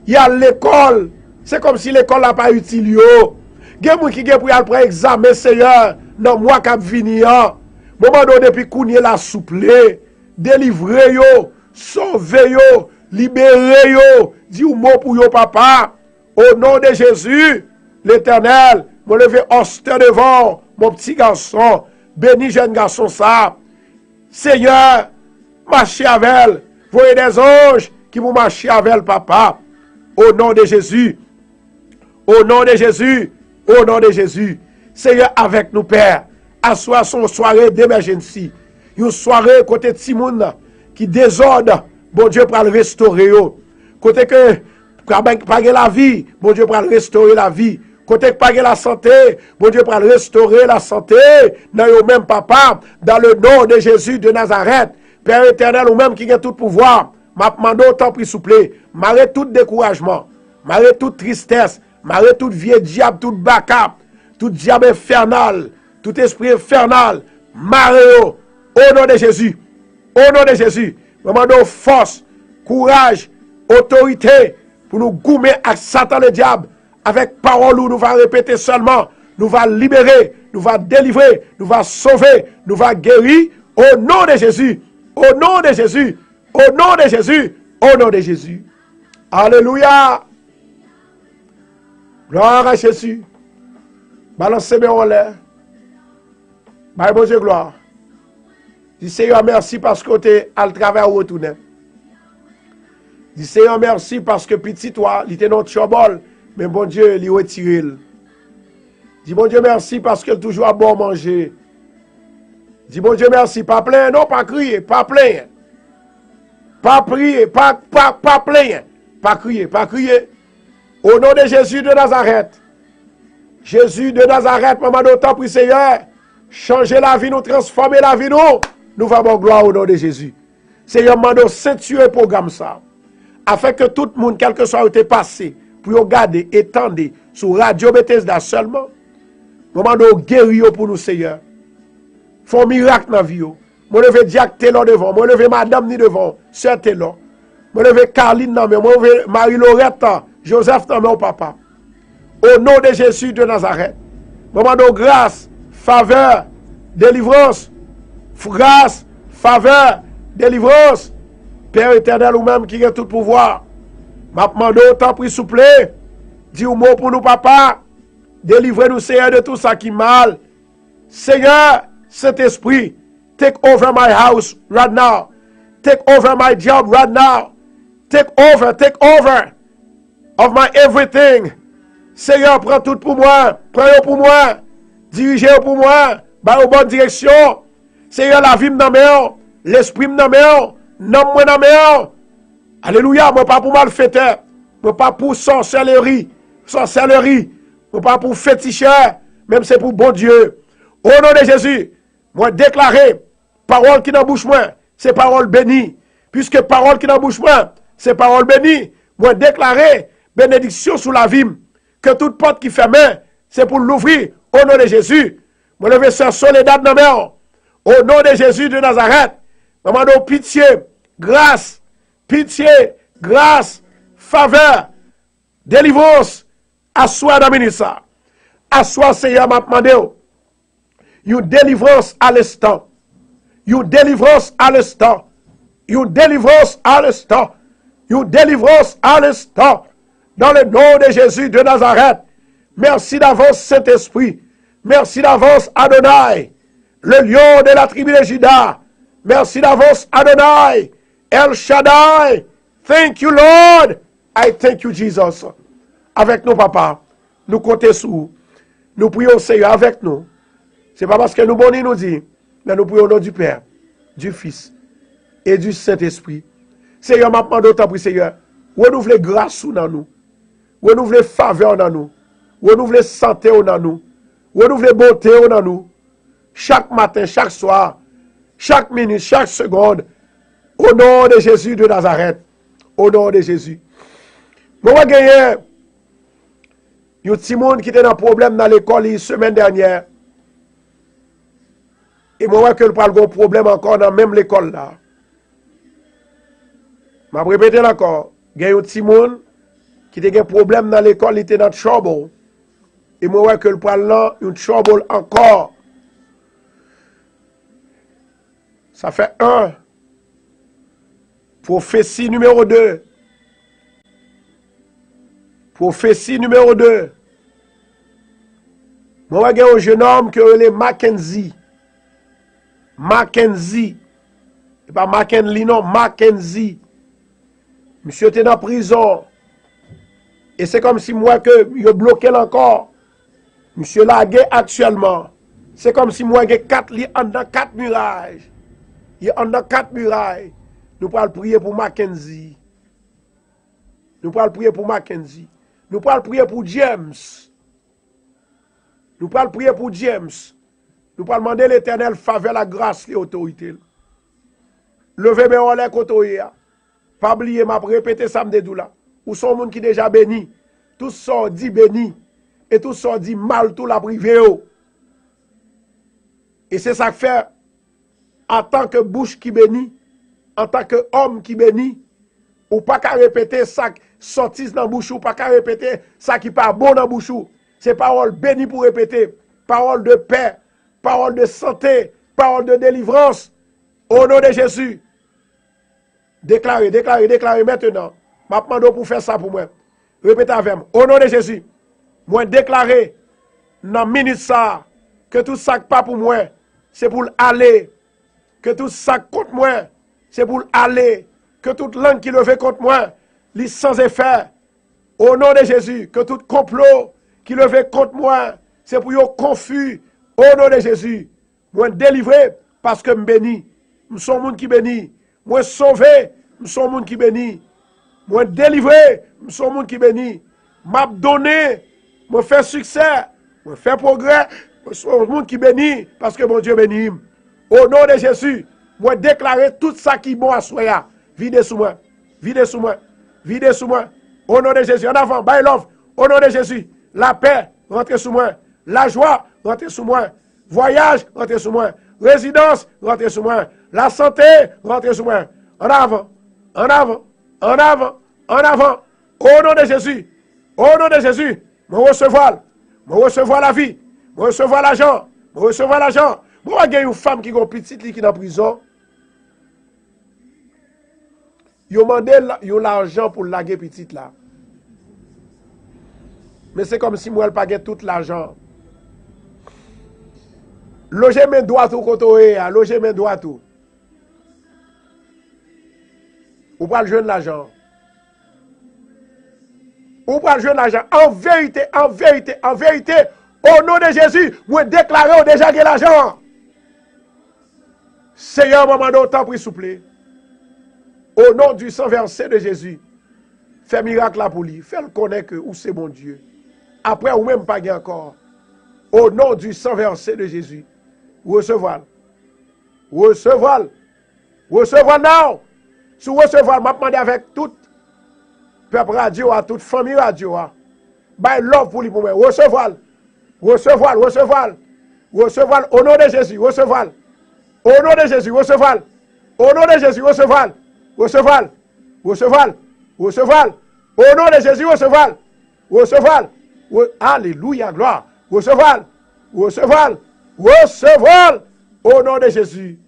Il y a l'école. C'est comme si l'école n'a pas utile. Il y a des gens qui ont pris examen, Seigneur, dans le mois qui vient. Moment donné, depuis qu'on y est la souple, délivrer yo, sauver yo, libérer yo, dis un mot pour yo, papa. Au nom de Jésus, l'Éternel, me lever hostie devant mon petit garçon, béni jeune garçon ça. Seigneur, marchez avec elle. Voyez des anges qui vont marcher avec elle, papa. Au nom de Jésus, au nom de Jésus, au nom de Jésus. Seigneur, avec nous, Père, assois son soirée d'émergence. Une soirée côté de Timoun qui désordre, bon Dieu, pour le restaurer. Côté que, pas la vie, bon Dieu, pour le restaurer la vie. Côté que, pas la santé, bon Dieu, pour le restaurer la santé. Dans le même papa, dans le nom de Jésus de Nazareth, Père éternel, ou même qui a tout pouvoir. M'a demandé autant pris souple, m'arrête tout découragement, m'arrête toute tristesse, m'arrête tout vieux diable, tout bacap, tout diable infernal, tout esprit infernal, m'arrête au nom de Jésus, au nom de Jésus. M'a demandé force, courage, autorité pour nous goumer à Satan le diable, avec parole où nous va répéter seulement, nous va libérer, nous va délivrer, nous va sauver, nous va guérir au nom de Jésus, au nom de Jésus. Au nom de Jésus, au nom de Jésus. Alléluia. Gloire à Jésus. Balancez mes en l'air. Bye, bon Dieu, gloire. Dis Seigneur, merci parce que tu es à le travail retourné. Dis Seigneur merci parce que petit toi, il était dans chobol, mais bon Dieu, il retire. Dis bon Dieu merci parce que toujours à bon manger. Dis bon Dieu merci, pas plein, non, pas crier, pas plein. Pas prier, pas plein. Pas crier, pas crier. Au nom de Jésus de Nazareth. Jésus de Nazareth, maman d'autant prie Seigneur. Changer la vie, nous transformer la vie, nous. Nous faisons gloire au nom de Jésus. Seigneur, mando ceinture programme ça. Afin que tout le monde, quel que soit où tu es passé, pour regarder, étendre sur Radio Bethesda seulement. Maman de guérir pour nous, Seigneur. Font miracle dans la vie. Moi, lever Diak Taylor devant. Moi, lever Madame ni devant. Sœur Taylor. Moi, lever Carline dans moi, lever Marie-Laurette, Joseph dans mon papa. Au nom de Jésus de Nazareth. Moment de grâce, faveur, délivrance. Grâce, faveur, délivrance. Père éternel ou même qui a tout pouvoir. M'a demandé autant pris souple. Dis un mot pour nous, papa. Délivrez-nous, Seigneur, de tout ça qui est mal. Seigneur, cet esprit, take over my house right now. Take over my job right now. Take over of my everything. Seigneur, prends tout pour moi. Prends-le pour moi. Dirigez-le pour moi. Bah, en bonne direction. Seigneur, la vie m'en met. L'esprit m'en met. Non, moi m'en met. Alléluia. Moi, pas pour malfaiteur. Moi, pas pour sorcellerie. Moi, pas pour féticheur. Même c'est pour bon Dieu. Au nom de Jésus, moi, déclarer, parole qui dans bouche moi, c'est parole bénie. Puisque parole qui dans bouche moi, c'est parole bénie. Moi, déclarer, bénédiction sous la vie. Que toute porte qui ferme, c'est pour l'ouvrir. Au nom de Jésus. Moi, lever sur Soledad dans mer. Au nom de Jésus de Nazareth. Maman, pitié, grâce, faveur, délivrance. Assois dans le ministère. Assois, Seigneur, m'a demandé. You délivrance à l'instant. You délivrance à l'instant. You délivrance à l'instant. You délivrance à l'instant. Dans le nom de Jésus de Nazareth. Merci d'avance, Saint-Esprit. Merci d'avance, Adonai. Le lion de la tribu de Juda. Merci d'avance, Adonai. El Shaddai. Thank you, Lord. I thank you, Jesus. Avec nous, papa. Nous comptons sur vous. Nous prions, Seigneur, avec nous. Ce n'est pas parce que nous bonnons, nous dit, mais nous prions au nom du Père, du Fils et du Saint-Esprit. Seigneur, m'a demandé autant pour Seigneur. Renouvelez grâce dans nous. Renouvelez faveur dans nous. Renouvelez santé dans nous. Renouvelez bonté dans nous. Chaque matin, chaque soir, chaque minute, chaque seconde. Au nom de Jésus de Nazareth. Au nom de Jésus. Moi, je gagné un petit monde qui était dans un problème dans l'école la semaine dernière. Et moi, que le parle un problème encore dans même l'école là. Je vais répéter encore. Il y a un petit monde qui a un problème dans l'école, il était dans trouble. Et moi, que le parle là, un trouble encore. Ça fait 1. Prophétie numéro 2. Prophétie numéro 2. Moi, il y a un jeune homme qui est Mackenzie. Mackenzie. Et pas McKinley, non, Mackenzie. Monsieur était dans prison. Et c'est comme si moi que je bloqué encore. Monsieur lagué actuellement. C'est comme si moi j'ai 4 lits en 4 murailles. Il y a en 4 murailles. Nous pouvons prier pour Mackenzie. Nous pouvons prier pour Mackenzie. Nous pouvons prier pour James. Nous pouvons prier pour James. Nous pouvons demander l'Éternel faveur, la grâce, l'autorité. Levez mes relais côté. Pas oublier, m'a répété ça me là. Ou sont gens qui déjà béni. Tous sont dit béni. Et tous sont dit mal tout la privé. Et c'est ça que fait en tant que bouche qui bénit, en tant que homme qui bénit, ou pas qu'à répéter ça qui sortit dans la bouche, ou pas qu'à répéter ça qui pas bon dans la bouche. C'est parole bénie pour répéter. Parole de paix, parole de santé, parole de délivrance. Au nom de Jésus. Déclarez maintenant. Je demande pour faire ça pour moi. Répétez avec moi. Au nom de Jésus. Moi déclarer dans minute ça que tout ça qui pas pour moi, c'est pour aller. Que tout ça contre moi, c'est pour aller. Que toute langue qui levait contre moi, li sans effet. Au nom de Jésus, que tout complot qui levé contre moi, c'est pour yo confus. Au nom de Jésus, moi délivré parce que me béni. Je suis un monde qui béni. Moi sauvé, je suis un monde qui béni. Moi délivré, je suis un monde qui béni. M'a donné, moi fait succès, moi fait progrès, je suis un monde qui béni parce que mon Dieu béni. Au nom de Jésus, moi déclarer tout ça qui est bon à soi. Vide sous moi, vide sous moi, vide sous moi. Au nom de Jésus, en avant, by love. Au nom de Jésus, la paix, rentrez sous moi. La joie, rentrez sous moi. Voyage, rentrez sous moi. Résidence, rentrez sous moi. La santé, rentrez sous moi. En avant, en avant, en avant, en avant. Au nom de Jésus, au nom de Jésus, me recevoir la vie, me recevoir l'argent, me recevoir l'argent. Moi, il y a une femme qui est petite qui est en prison. Ils ont demandé l'argent pour laguer petite là. Mais c'est comme si moi, elle pagait tout l'argent. Loger mes doigts tout côté, loger mes doigts tout. Ou pas le jeune l'argent. Ou pas le jeune l'argent. En vérité, en vérité, en vérité, au nom de Jésus, vous déclarez déjà que l'argent. Seigneur, moment d'autant, prie souple. Au nom du sang versé de Jésus, fais miracle là pour lui. Fais-le connaître que où c'est mon Dieu. Après, ou même pas encore. Au nom du sang versé de Jésus, recevoir. Recevoir. Recevoir now. Si vous recevez, je demande avec tout peuple radio, à toute famille radio. By love pour lui pour moi. Recevoir. Recevoir, recevoir. Recevoir au nom de Jésus. Recevoir. Au nom de Jésus. Recevoir. Au nom de Jésus. Recevoir. Recevoir. Recevoir. Recevoir. Au nom de Jésus. Recevoir. Recevoir. Alléluia, gloire. Recevoir. Recevoir. Recevoir. Au nom de Jésus.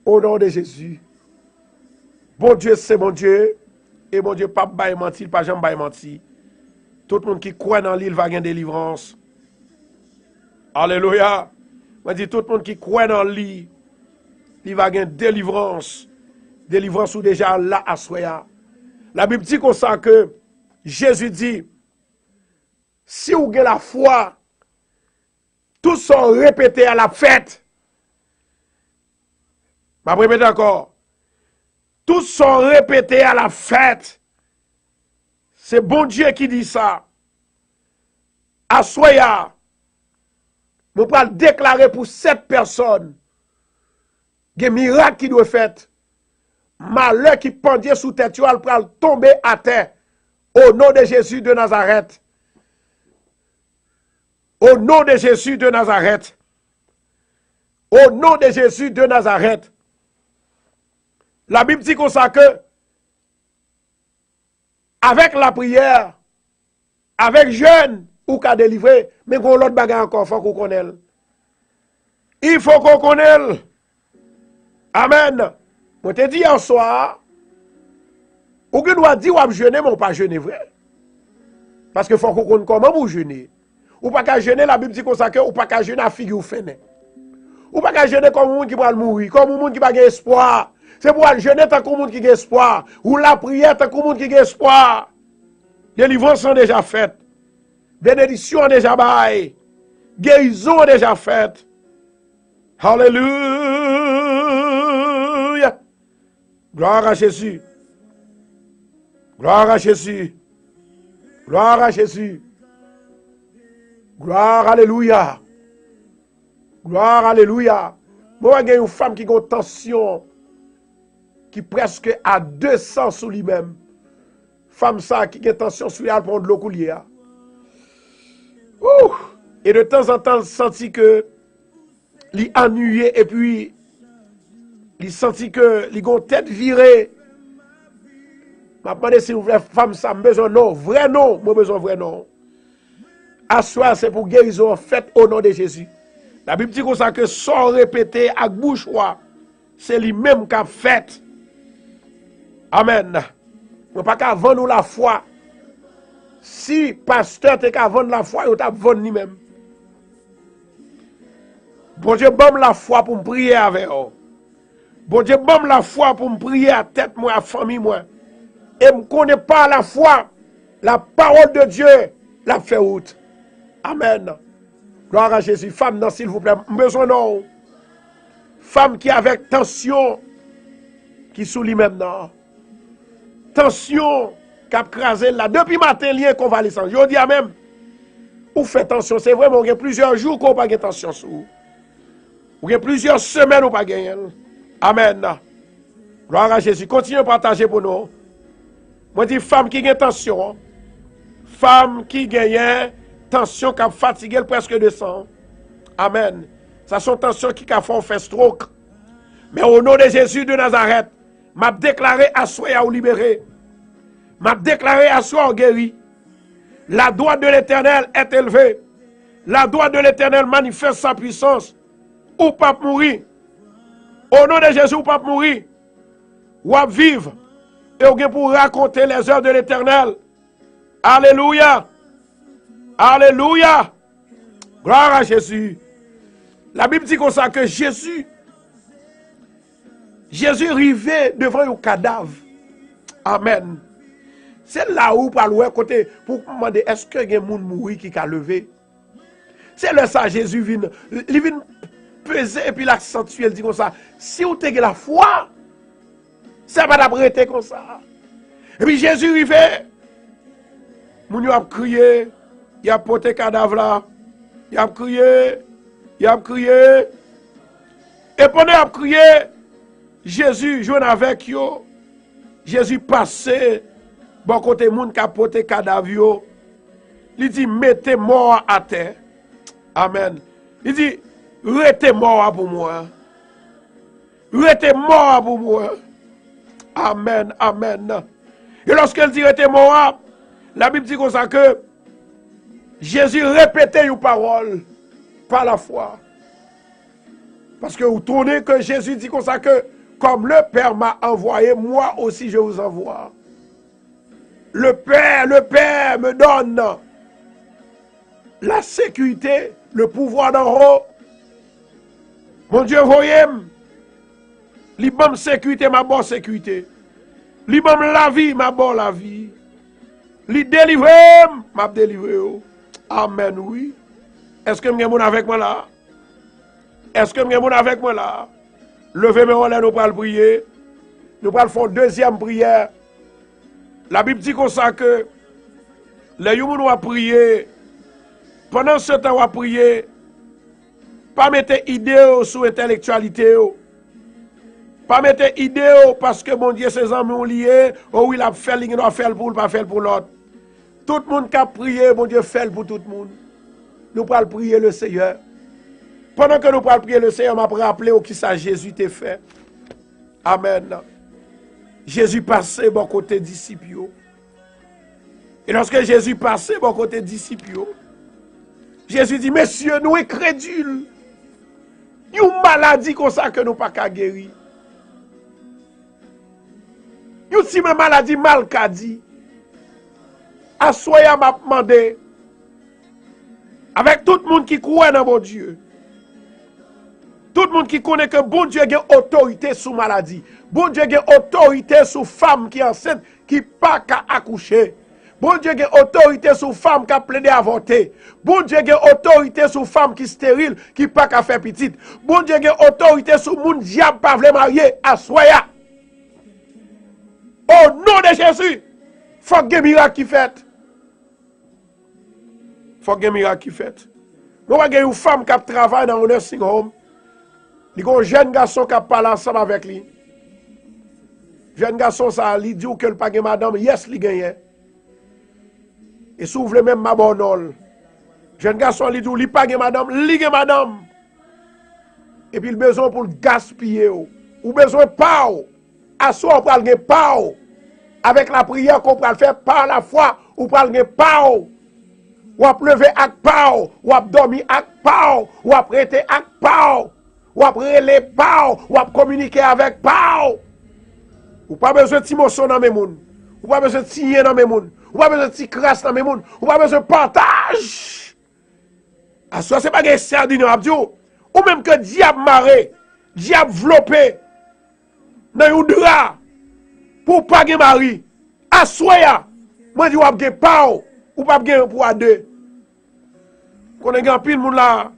Au nom de Jésus. Bon Dieu, c'est mon Dieu. Et mon Dieu, pas bail menti, pas jamais bail menti. Tout le monde qui croit dans l'île va gagner délivrance. Alléluia. Moi, dis tout le monde qui croit dans l'île, il va gagner délivrance. Délivrance ou déjà là à soya. La Bible dit comme ça que Jésus dit, si vous avez la foi, tous sont répétés à la fête. Je vais répéter encore. Tous sont répétés à la fête. C'est bon Dieu qui dit ça. Assoya. Nous allons déclarer pour cette personne des miracles qui doivent être. Malheur qui pendait sous tête, tu vas tomber à terre. Au nom de Jésus de Nazareth. Au nom de Jésus de Nazareth. Au nom de Jésus de Nazareth. La Bible dit comme ça que, avec la prière, avec jeûne, ou qu'à délivrer, mais qu'on l'autre bagarre encore, il faut qu'on connaisse. Il faut qu'on connaisse. Amen. Je te dis en soir, ou que doit dire ou jeûner, mais on pas jeûner vrai. Parce que faut qu'on connaisse comment vous jeûner. Ou pas qu'à jeûner, la Bible dit comme ça que, ou pas qu'à jeûner à figure fene. Ou pas qu'à jeûner comme un monde qui va mourir, comme un monde qui va gagner espoir. C'est pour aller jeûner tant qu'on monde qui a espoir. Ou la prière tant qu'on monde qui a espoir. Les livrances sont déjà faites. Bénédiction déjà baille. Guérison déjà faite. Alléluia. Gloire à Jésus. Gloire à Jésus. Gloire à Jésus. Gloire, alléluia. Gloire, alléluia. Moi, il y a une femme qui a une tension qui presque à 200 sous lui-même. Femme ça qui a une tension sous lui, elle prend de l'eau coulière. Et de temps en temps, elle sentit que il ennuyé et puis il sentit que il a une tête virée. Je me demande si vous voulez femme ça, besoin non, vrai non, moi besoin vrai non. Assoir, c'est pour guérison faite au nom de Jésus. La Bible dit comme ça que sans répéter à bouche, c'est lui-même qui a fait. Amen. On ne peut pas vendre la foi. Si pasteur te qu'à vendre la foi, il t'a vendre lui-même. Bon Dieu, donne la foi pour me prier avec eux. Bon Dieu, donne la foi pour me prier à tête moi, à famille moi. et me connaît pas la foi, la parole de Dieu, la fait route. Amen. Gloire à Jésus. Femme, non, s'il vous plaît, besoin non. Femme qui avec tension, qui sous lui-même, non. Tension, qui a crasé là. Depuis matin, lien convalescent. Je dis à même, ou fait tension. C'est vraiment, il y a plusieurs jours qu'on n'a pas de tension sur vous. Il y a plusieurs semaines qu'on n'a pas gagné. Amen. Gloire à Jésus. Continuez à partager pour nous. Moi, je dis femme qui a tension. Femme qui gagne tension, qui a fatigué presque de sang. Amen. Ça sont tensions qui a fait stroke. Mais au nom de Jésus de Nazareth, m'a déclaré à soi ou libéré. M'a déclaré à soi guéri. La droite de l'Éternel est élevée. La droite de l'Éternel manifeste sa puissance. Ou pas mourir. Au nom de Jésus, ou pas mourir. Ou à vivre. Et ou pour raconter les heures de l'Éternel. Alléluia. Alléluia. Gloire à Jésus. La Bible dit comme ça que Jésus arrivait devant un cadavre. Amen. C'est là où par le côté pour demander est-ce que y a un monde mouri qui a levé. C'est là ça Jésus vient. Il vient peser et puis l'accentuer, il dit comme ça. Si vous avez la foi, ça va d'apprêter comme ça. Et puis Jésus arrivait. Moun a crié, il a porté cadavre là. Il a crié. Il a crié. Et pendant qu'il a crié, Jésus joue avec eux. Jésus passait, bon côté moun qui a porté cadavre. Il dit, mettez mort à terre. Amen. Il dit, restez mort pour moi. Restez mort pour moi. Amen, amen. Et lorsqu'il dit, restez mort, la Bible dit comme ça que Jésus répétait une parole. Par la foi. Parce que vous tournez que Jésus dit comme ça que comme le Père m'a envoyé, moi aussi je vous envoie. Le Père me donne la sécurité, le pouvoir d'en haut. Mon Dieu, voyez-moi. L'ibam sécurité, ma bonne sécurité. L'ibam la vie, ma bonne la vie. Li délivre, m'a délivré. Amen, oui. Est-ce que vous avez avec moi là? Est-ce que vous avez avec moi là? Levez mes mains, nous allons prier. Nous allons faire une deuxième prière. La Bible dit comme ça que les gens vont prier. Pendant ce temps, on va prier. Pas mettre idée sur l'intellectualité. Pas mettre idée parce que mon Dieu, ses amis ont lié. Oh, il a fait, il a fait pour, pas fait pour l'autre. Tout le monde qui a prié, mon Dieu, fait pour tout le monde. Nous allons prier le Seigneur. Pendant que nous allons prier le Seigneur, m'a rappelé qui ça Jésus t'a fait. Amen. Jésus passait bon côté disciples. Et lorsque Jésus passait bon côté disciples, Jésus dit, messieurs, nous sommes crédules. Il y a une maladie comme ça que nous ne pouvons pas guérir. Il y a une maladie mal qu'a dit. À soya m'a demandé. Avec tout le monde qui croit dans mon Dieu. Tout le monde qui connaît que bon Dieu a autorité sur maladie. Bon Dieu a autorité sur femme qui est enceinte, qui n'a pas qu'à accoucher. Bon Dieu a autorité sur femme qui a plaidé à avorter. Bon Dieu a autorité sur femme qui est stérile, qui n'a pas qu'à faire petite. Bon Dieu a autorité sur moun diable pas vle marier à soya. Au nom de Jésus, faut que miracle qui fait. Faut que miracle qui fait. Nous avons une femme qui travaille dans un nursing home. Il y a un jeune garçon qui parle ensemble avec lui. Jeune garçon, ça, il dit que le pas madame, yes, il gagne. Et s'ouvre même ma bonne. Jeune garçon, il dit qu'il pas madame, il gagne madame. Et puis, il a besoin pour le gaspiller. Ou besoin de pas. À soi, on peut le pas. Avec la prière qu'on peut faire par la foi, on peut le pas. Ou à lever avec pas. Ou à dormir avec pas. Ou à prêter avec pas. Ou à les pas. Ou à communiquer avec pas. Ou pas besoin de timotion dans mes moun. Ou pas besoin de signer dans mes moun. Ou pas besoin de crasse dans mes moun. Ou pas besoin de partage. À soi, c'est pas que sardine abdio. Ou même que diable maré, diable vlopé, dans un drap, pour pas de mari, Assoya, moi dis ou pas pas ou pas pour à deux. Qu'on est grand pile moun là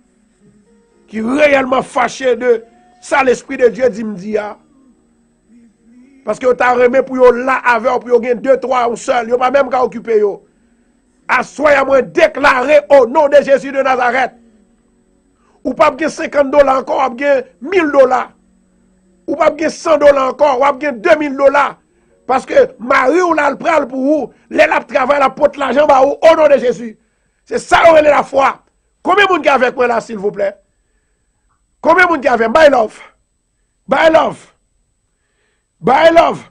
qui réellement fâché de ça l'esprit de Dieu dit me dit. Parce que vous avez remis pour vous là avec, pour vous gagner 2, 3 ou seul. Vous pas même qu'à occuper. Assoyez moi déclaré au nom de Jésus de Nazareth. Ou pas gagner $50 encore, ou gagner $1000. Ou pas gagner $100 encore, ou gagner $2000. Parce que Marie ou là le pral pour vous, les la travail la porte l'argent au nom de Jésus. C'est ça où est la foi. Combien de monde qui avec moi là s'il vous plaît? Combien de monde qui avec? By love. By love. By love.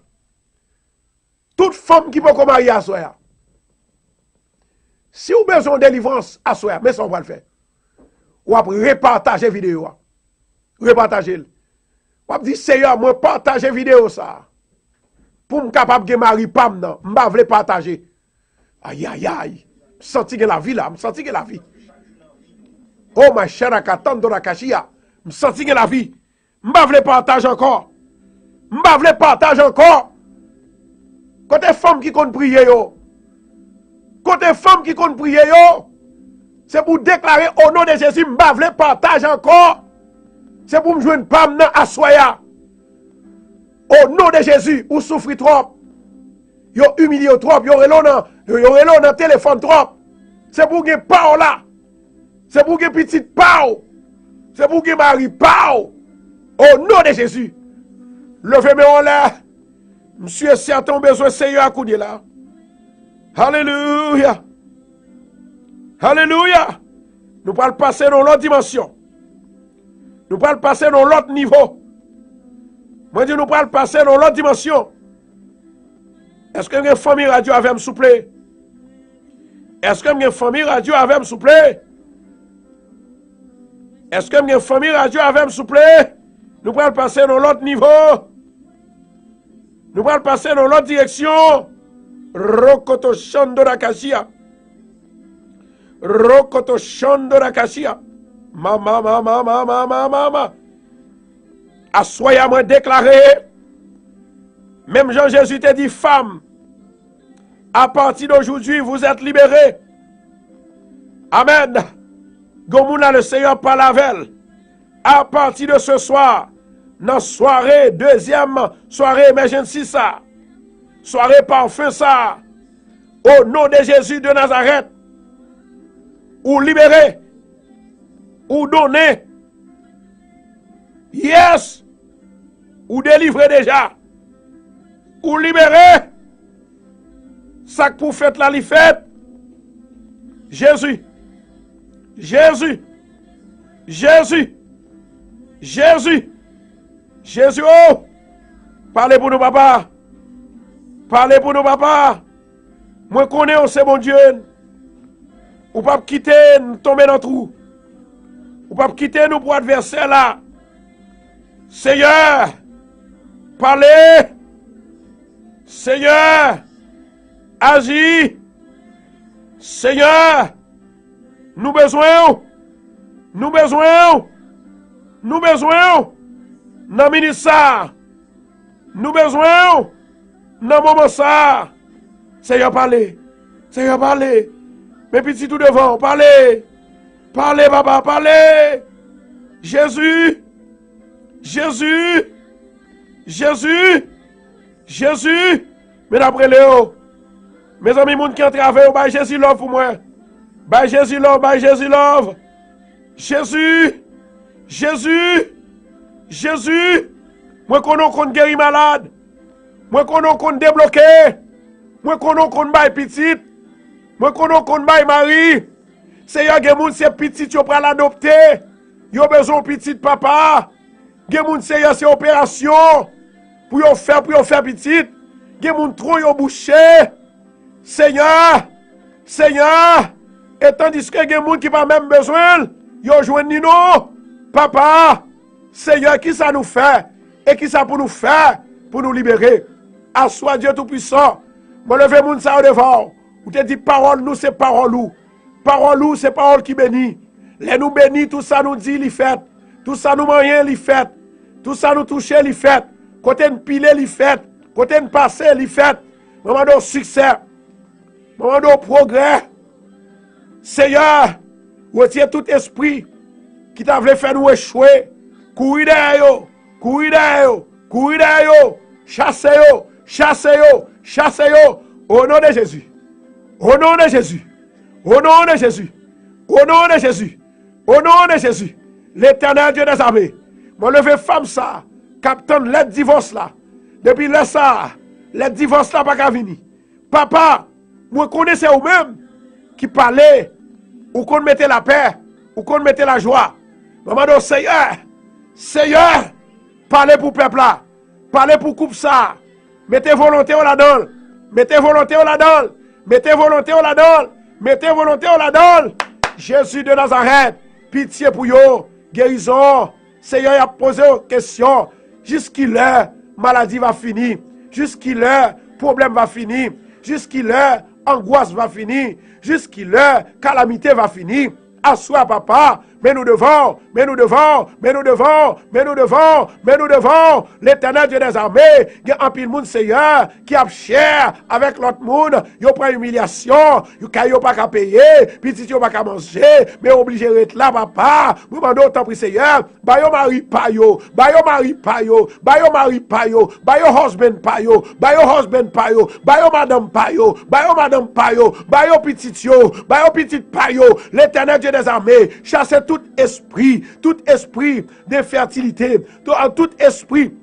Toute femme qui peut se marier à soi. Si vous avez besoin de délivrance à soi, mais ça on va le faire. Ou après repartager vidéo. Repartager. Ou après dire Seigneur, moi partager vidéo ça. Pour me capable de marier pam non, m'pa vle partager. Aïe aïe aïe. Senti que la vie là, me senti que la vie. Oh ma chère akatando la kashia, me senti que la vie. M'pa vle partager encore. M'pa vle partage encore. Côté femme qui compte prier yo. Côté femme qui compte prier yo. C'est pour déclarer au nom de Jésus, m'pa vle partage encore. C'est pour me joindre pam nan assoya. Au nom de Jésus, ou souffrez trop. Yo humilié trop, yo relon dans téléphone trop. C'est pour que pas là. C'est pour que petite pas. C'est pour que mari pas. Au nom de Jésus. Levez-moi en l'air. Monsieur est certain besoin Seigneur à couder là. Alléluia. Alléluia. Nous allons passer dans l'autre dimension. Nous allons passer dans l'autre niveau. Moi, je dis, nous allons passer dans l'autre dimension. Est-ce que une famille radio avec me souple? Est-ce que une famille radio avec me souple? Est-ce que une famille radio avec me souple? Nous allons passer dans l'autre niveau. Nous allons passer dans l'autre direction. Rokoto Shandora Kashia. Rokoto Shandora Kashia. Mama. Assoyez-moi déclaré. Même Jean-Jésus t'a dit, femme, à partir d'aujourd'hui, vous êtes libérés. Amen. Gomouna, le Seigneur parle avec elle. À partir de ce soir, dans soirée, deuxième soirée emergency ça. Soirée parfum ça. Au nom de Jésus de Nazareth. Ou libéré. Ou donné. Yes. Ou délivré déjà. Ou libéré. Ça que pour fête la li fête. Jésus. Jésus. Jésus. Jésus. Jésus. Oh. Parlez pour nous, papa. Parlez pour nous, papa. Moi connais, c'est bon Dieu. Ou pas quitter, tomber dans le trou. Ou pas quitter nous pour adversaire là. Seigneur. Parlez. Seigneur. Agis. Seigneur. Nous besoin. Nous besoin. Nous besoin. Dans ministère. Nous besoin. Dans moment ça. Seigneur, parlez. Seigneur, parlez. Mes petits tout devant, parlez. Parlez, papa, parlez. Jésus. Jésus. Jésus. Jésus. Mais d'après Léo. Mes amis, moun qui ont travaillé, bah Jésus love pour moi. Bah Jésus love, bah Jésus love. Jésus. Jésus. Jésus. Moi qu'on guérit malade. Moi qu'on débloqué. Moi qu'on baille petite. Moi qu'on baille mari. Seigneur, gen moun c'est petit yo pral adopter. Yo besoin petit papa. Gen moun Seigneur c'est opération pour yo faire petit. Gen moun trop yo bouché. Seigneur, Seigneur, et tandis que gen moun qui pas même besoin, yo joindre Nino. Papa, Seigneur, qui ça nous fait et qui ça pour nous faire pour nous libérer. Assois Dieu tout-puissant. Moi lever moun ça au devant. Ou te dit parole nous c'est parole ou. Parole ou c'est parole qui bénit. Les nous bénit, tout ça nous dit li fait. Tout ça nous moyen li fait. Tout ça nous toucher li fait. Côté nous piler li fait. Côté nous passer li fait. Maman de succès. Maman de progrès. Seigneur, retire tout esprit qui t'a voulu faire nous échouer. Courir derrière yo. Courir derrière yo. Courir derrière yo. Chassez yo. Chassez yo. Chassez yo. Au nom de Jésus. Au nom de Jésus. Au nom de Jésus. Au nom de Jésus. Au nom de Jésus. L'Éternel Dieu des armées. Moi levé femme ça. Capitaine, les divorce là. Depuis là ça. Les divorces là pas qu'à venir. Papa, moi connaissez vous-même qui parlait. Ou qu'on mettait la paix. Ou qu'on mettait la joie. Maman do Seigneur. Seigneur. Parlez pour peuple là. Parlez pour coupe ça. Mettez volonté au là-dedans. Mettez volonté au là-dedans. Mettez volonté au là-dedans. Mettez volonté au là-dedans. Jésus de Nazareth. Pitié pour yo. Guérison. Seigneur a posé une question. Jusqu'il est, maladie va finir. Jusqu'il est, problème va finir. Jusqu'il est, angoisse va finir. Jusqu'il est, calamité va finir. Assois papa. Mais nous devons, l'Éternel Dieu des armées, il y a un pile monde Seigneur qui a cher avec l'autre monde, il prend humiliation, il n'a pas qu'à payer, petit il pas qu'à manger, mais obligé d'être là papa, nous demandons autant pour Seigneur, bah yo mari pa yo, bah yo mari pa yo, bah yo mari pa yo, bah yo husband pa yo, bah yo husband pa yo, bah yo madame pa yo, bah yo madame pa yo, bah yo petit pa yo, l'Éternel Dieu des armées, chassez tout esprit de fertilité, tout esprit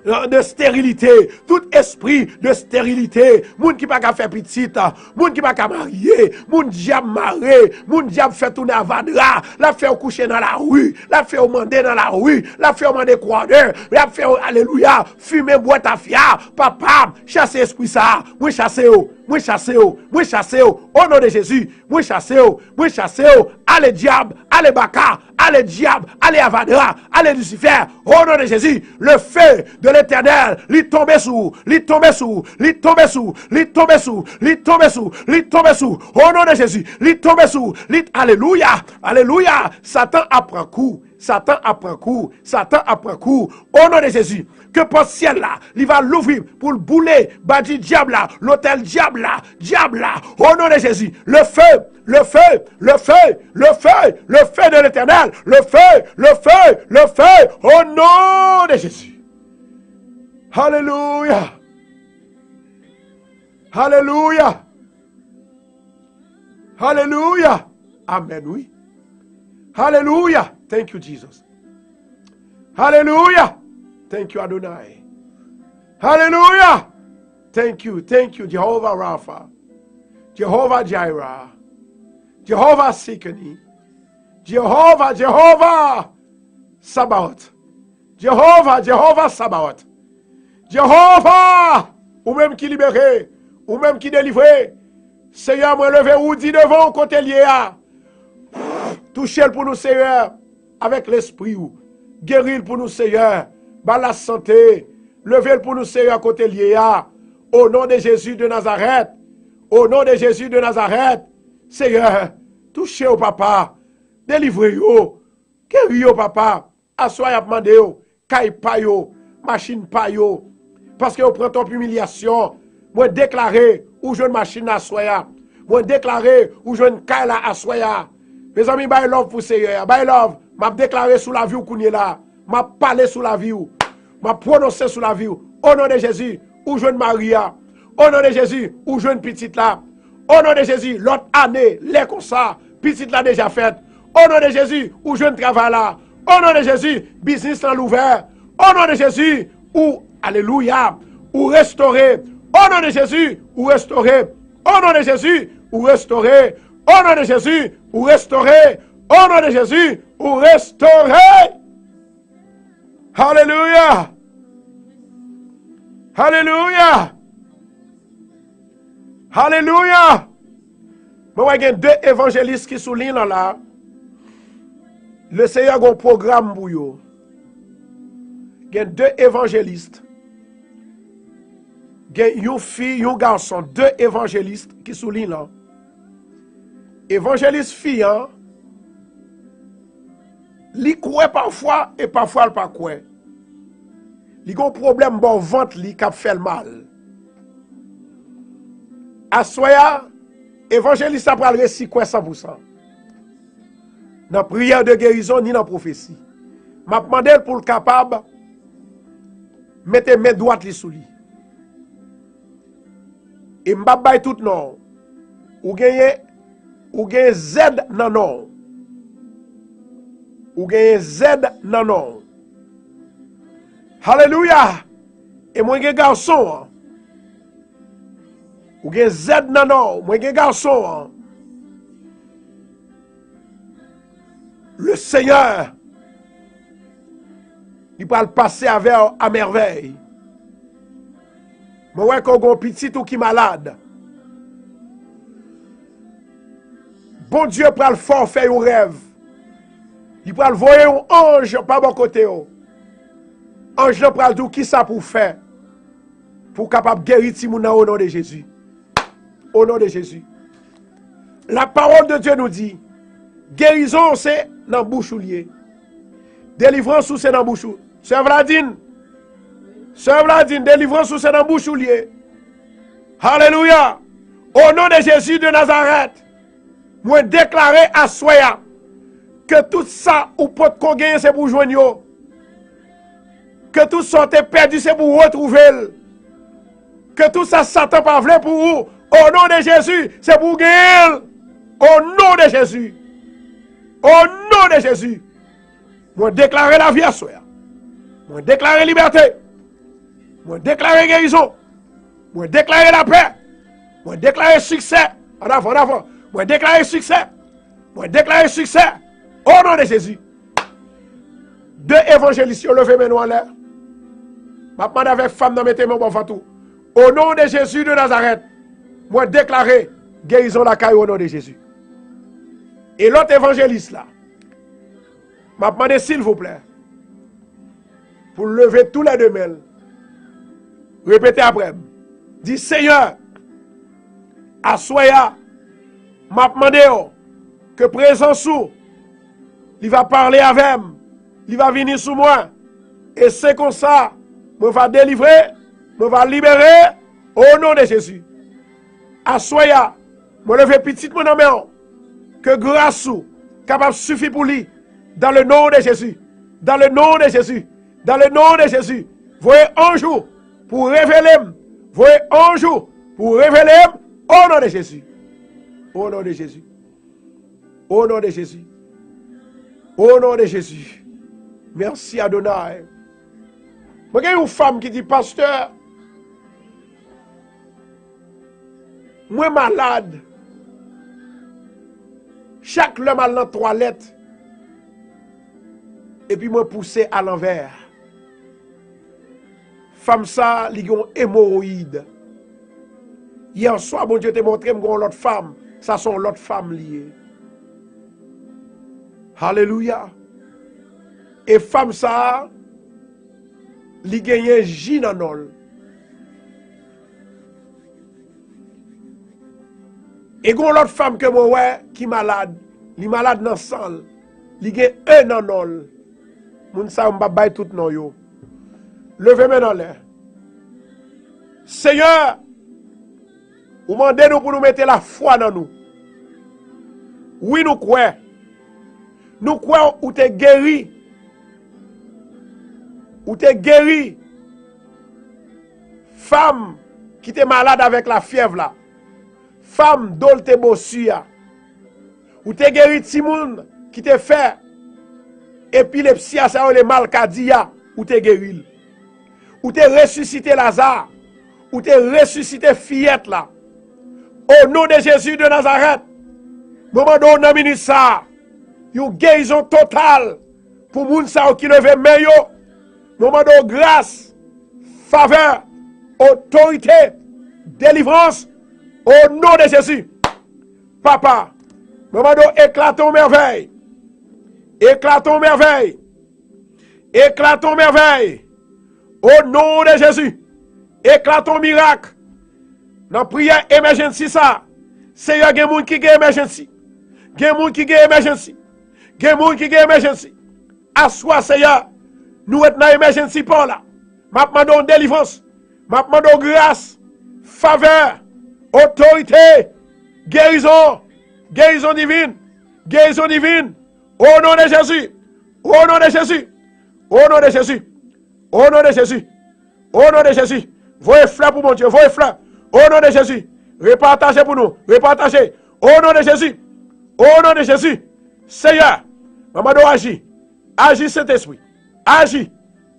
de stérilité, tout esprit de stérilité, moun qui pas qu'à faire petite, moun qui pas qu'à marier, moun diable maré, moun diable fait tourner à vadra, la fait coucher dans la rue, la fait mander dans la rue, la fait mander croiseur, la fait alléluia, fumer boîte à fia, papa, chasser esprit ça, moi chasser au nom de Jésus, moi chasser au, allez diable, allez baka, allez diable, allez avadra, allez Lucifer, au nom de Jésus, le feu de l'Éternel, lui tombe sous, au nom de Jésus, lui tombe sous, alléluia, Satan apprend coup, au nom de Jésus, que pour ciel là, il va l'ouvrir pour le bouler, bâti diable là, l'hôtel diable là, au nom de Jésus, le feu de l'Éternel, le feu, au nom de Jésus. Alléluia. Amen, oui. Hallelujah. Thank you, Jesus. Hallelujah. Thank you, Adonai. Hallelujah. Thank you, Jehovah Rapha. Jehovah Jireh. Jehovah Sikani. Jehovah Sabaoth. Jehovah Sabaoth. Jehovah, ou même qui libéré, ou même qui délivré. Seigneur, moi levé ou dit devant côté lié à. Touchez pour nous, Seigneur, avec l'esprit ou. Guérir pour nous, Seigneur, par la santé. Levez pour nous, Seigneur, côté lié à. Au nom de Jésus de Nazareth. Au nom de Jésus de Nazareth. Seigneur, touchez au papa. Délivrez-yo. Guéris-yo, papa. Assoyez à demander yo. Caille pa yo. Machine pa yo. Parce que vous prenez ton humiliation. Moi déclarer où je une machine à soya. Moi déclarer où je une caille à soya. Mes amis, bye love pour Seigneur. Bye love. M'a déclaré sous la vie où qu'on est là. M'a parlé sous la vie où. M'a prononcé sous la vie où. Au nom de Jésus, où je une Maria. Au nom de Jésus, où je une petite là. Au nom de Jésus, l'autre année, les comme ça, petite là déjà faite. Au nom de Jésus, où je ne travaille là. Au nom de Jésus, business dans l'ouvert. Au nom de Jésus, où, alléluia, où restaurer. Au nom de Jésus, où restaurer. Au nom de Jésus, où restaurer. Au nom de Jésus, où restaurer. Au nom de Jésus, où restaurer. Alléluia. Alléluia. Alléluia. Moi, il y a deux évangélistes qui soulignent là. Le Seigneur a un programme pour eux. Il y a deux évangélistes. Il y a une fille, un garçon, deux évangélistes qui soulignent là. Évangéliste fille, hein, il croit parfois et parfois il ne pas croit. Il a un problème bon ventre qui fait le mal. Assoya, évangéliste après le récit quoi 100%. Dans prière de guérison ni dans prophétie. M'a demandé pour le capable mettez main droite li sous lui. Et m'a bay tout non. Ou gagne Z nan non. Ou gagne Z nan non. Alléluia. Et moi gagne garçon. Ou gagne Z nan non, moi gagne garçon. Le Seigneur il va le passer avec à merveille. Moi quand on petit ou qui malade. Bon Dieu prend le fort faire un rêve. Il prend le voyer un ange par mon côté. Ange là prend tout qui ça pour faire pour capable guérir Timouna au nom de Jésus. Au nom de Jésus. La parole de Dieu nous dit guérison c'est dans bouche ou lié. Délivrance c'est dans bouche. Sœur Vladine, délivrance c'est dans bouche ou lié. Alléluia. Au nom de Jésus de Nazareth, moi déclarer à Soya que tout ça ou peut qu'on gagne c'est pour joindre. Que tout ça t'est perdu c'est pour retrouver. Que tout ça Satan pas voulu pour vous. Au nom de Jésus, c'est pour gagner. Au nom de Jésus. Au nom de Jésus. Moi déclarer la vie à Soya. Moi déclarer liberté. Moi déclarer guérison. Moi déclarer la paix. Moi déclarer succès. En avant. Moi déclarer succès. Moi déclarer succès. Au nom de Jésus. Deux évangélistes, levez mes noms en l'air. Ma demande avec femme dans mes témoins bon fatou. Au nom de Jésus de Nazareth, moi déclarer guérison la caille au nom de Jésus. Et l'autre évangéliste là, m'a demandé s'il vous plaît, pour lever tous les deux mains, répétez après, dit Seigneur, à Soya, m'a demandé que présence sous, il va parler avec moi, il va venir sous moi, et c'est comme ça, me va délivrer, me va libérer, au nom de Jésus. À Soya, me lever petit mon nom, que grâce sous, capable suffit pour lui, dans le nom de Jésus, dans le nom de Jésus, dans le nom de Jésus. Voyez un jour pour révéler, voyez un jour pour révéler, au nom de Jésus. Au nom de Jésus. Au nom de Jésus. Au nom de Jésus. Merci Adonai. Moi, il y a une femme qui dit, pasteur, moi malade. Chaque homme a dans toilette. Et puis moi poussé à l'envers. Femme ça, il y a une hémorroïde. Hier soir, bon Dieu t'a montré que l'autre femme, ça sont l'autre femme liée. Alléluia. Et femme ça, li gagne ginanol. Et gon l'autre femme que moi ouais qui malade, li malade dans sang, li gagne un nanol. Moun sa m'ba bay tout non yo. Levez maintenant l'air. Seigneur, ou mandez nous pour nous mettre la foi dans nous. Oui nous croyons. Nous croyons ou t'es guéri. Ou t'es guéri. Femme qui t'est malade avec la fièvre là. Femme dont t'es bossuya. Ou t'es guéri Timoun qui t'est fait épilepsie à ça ou les malcadia. Ou t'es guéri. Ou t'es ressuscité Lazare. Ou t'es ressuscité fillette là. Au nom de Jésus de Nazareth. Moment où on a mis ça. Une guérison totale. Pour moun sa qui leve meyo. Moment de grâce, faveur, autorité, délivrance, au nom de Jésus. Papa, moment de éclatons merveille. Éclatons merveille. Éclatons merveille. Au nom de Jésus. Éclatons miracle. Dans prière emergency ça. Seigneur, il y a des gens qui ont emergency. Il y a des gens qui ont emergency. Il y a des gens qui ont emergency. Assois, Seigneur. Nous sommes dans l'émergency pour là. M'a demandé délivrance. M'a demandé grâce, faveur, autorité, guérison, guérison divine, guérison divine, au nom de Jésus, au nom de Jésus, au nom de Jésus, au nom de Jésus, au nom de Jésus, voyez fleur pour mon Dieu, voyez fleur, au nom de Jésus, repartagez pour nous, repartagez, au nom de Jésus, au nom de Jésus, Seigneur, Maman agis, agis Saint-Esprit, agis,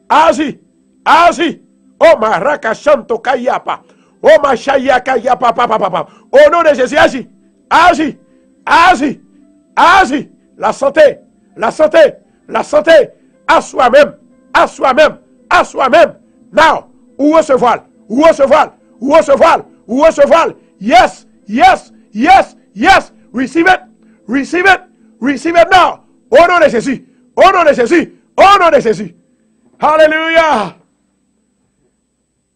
agis, agis, oh ma rakashanto kayapa, oh ma chaya kayapa, papa, au nom de Jésus, agis, agis, agis, agis, la santé, la santé, la santé, à soi-même, à soi-même, à soi-même, now, ou recevoir, ou recevoir, ou recevoir, ou recevoir, yes, yes, yes, yes, receive it, receive it, receive it now, au nom de Jésus, au nom de Jésus, au nom de Jésus, hallelujah,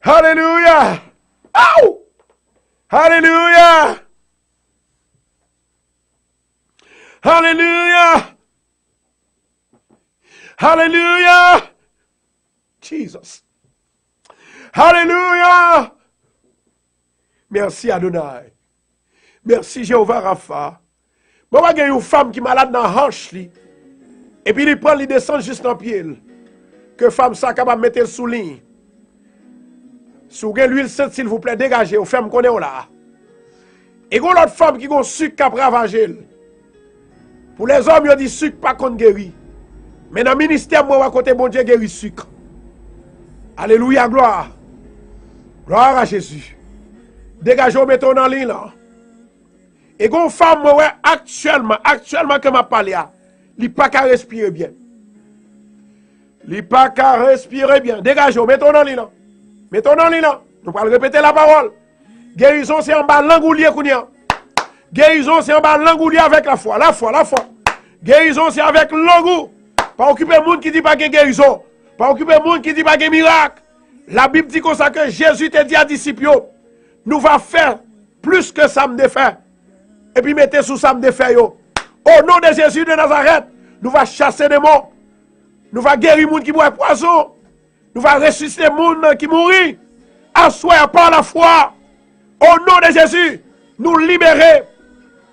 hallelujah, oh, hallelujah, hallelujah, hallelujah, Jesus, hallelujah, merci Adonai, merci Jéhovah Rapha. Moi, il y a une femme qui est malade dans la hanche, et puis il prend, il descend juste dans le pied. Que femme ça capable de mettre le sous-ligne. Si vous avez l'huile sainte, s'il vous plaît, dégagez, vous femme qu'on est là. Et il y a l'autre femme qui a un sucre qui a ravagé. Pour les hommes, ils disent sucre pas qu'on guérit. Mais dans le ministère, moi, à côté, bon Dieu guérit sucre. Alléluia, gloire. Gloire à Jésus. Dégagez, mettons dans l'île là. Et une femme, moi, actuellement que m'a parlé, il n'est pas qu'à respirer bien. Il n'est pas qu'à respirer bien. Dégagez, mettons dans l'île là. Mettons dans l'île là. Nous allons répéter la parole. Guérison, c'est en bas l'angoulier qu'on y a. Guérison, c'est en bas l'angoulier avec la foi. La foi, la foi. Guérison, c'est avec l'angou. Pas occuper le monde qui dit pas que guérison. Pas occuper le monde qui dit pas que miracle. La Bible dit comme ça que Jésus te dit à disciples, nous va faire plus que ça me défait. Et puis mettez sous ça me défait. Au nom de Jésus de Nazareth, nous va chasser des morts. Nous va guérir les gens qui boivent poison. Nous va ressusciter les gens qui mourent. Assoyez par la foi. Au nom de Jésus, nous libérer,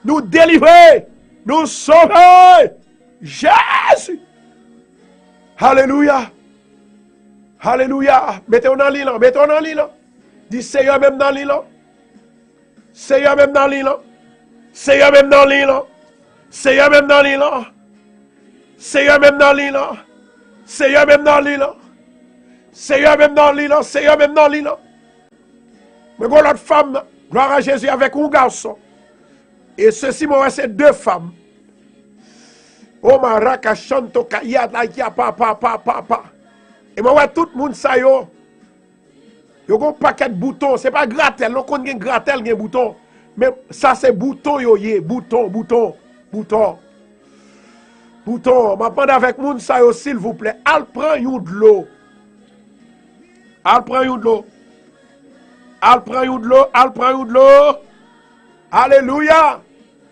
nous délivrer, nous sauver. Jésus. Alléluia. Alléluia. Mettez-vous dans l'île. Mettez-vous dans l'île. Dis Seigneur même dans l'île. Seigneur même dans l'île. Seigneur même dans l'île. Seigneur même dans l'île. Seigneur même dans l'île. Seigneur même dans l'île. Seigneur même dans l'île. Seigneur même dans l'île. Mais quand l'autre femme, gloire à Jésus, avec un garçon. Et ceci, moi, c'est deux femmes. Oh, ma raka chanto kaya la ya pa. Et moi, tout le monde, ça yo. Yo gon paquet de boutons. C'est pas gratel. On connaît gratel, gen bouton. Mais ça, c'est bouton, yo yé. Bouton. Ma pande avec moun, ça yo, s'il vous plaît. Al prend yon de l'eau. Al prend yon de l'eau. Alléluia.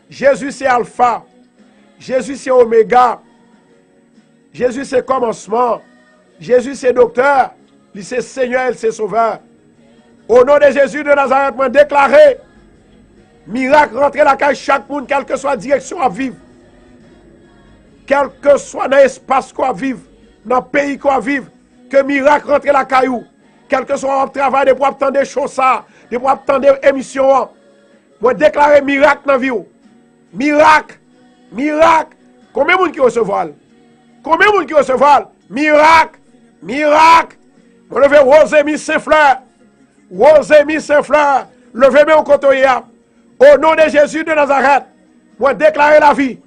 Jésus, c'est Alpha. Jésus, c'est Oméga. Jésus, c'est commencement. Jésus, c'est docteur. Il c'est Seigneur, il c'est Sauveur. Au nom de Jésus de Nazareth, moi déclaré, miracle rentrer la caille chaque monde, quelle que soit la direction à vivre. Quel que soit l'espace qu'on vivre, dans le pays qu'on vivre, que miracle rentrer la caillou. Quel que soit le travail, de pouvoir attendre des choses, de pouvoir attendre des émissions. Moi déclarer miracle dans la vie. Miracle. Combien de monde qui recevoir? Miracle. Moi levez Rosémie Saint-Fleur. Levez-moi au côté. Au nom de Jésus de Nazareth. Moi déclarer la vie.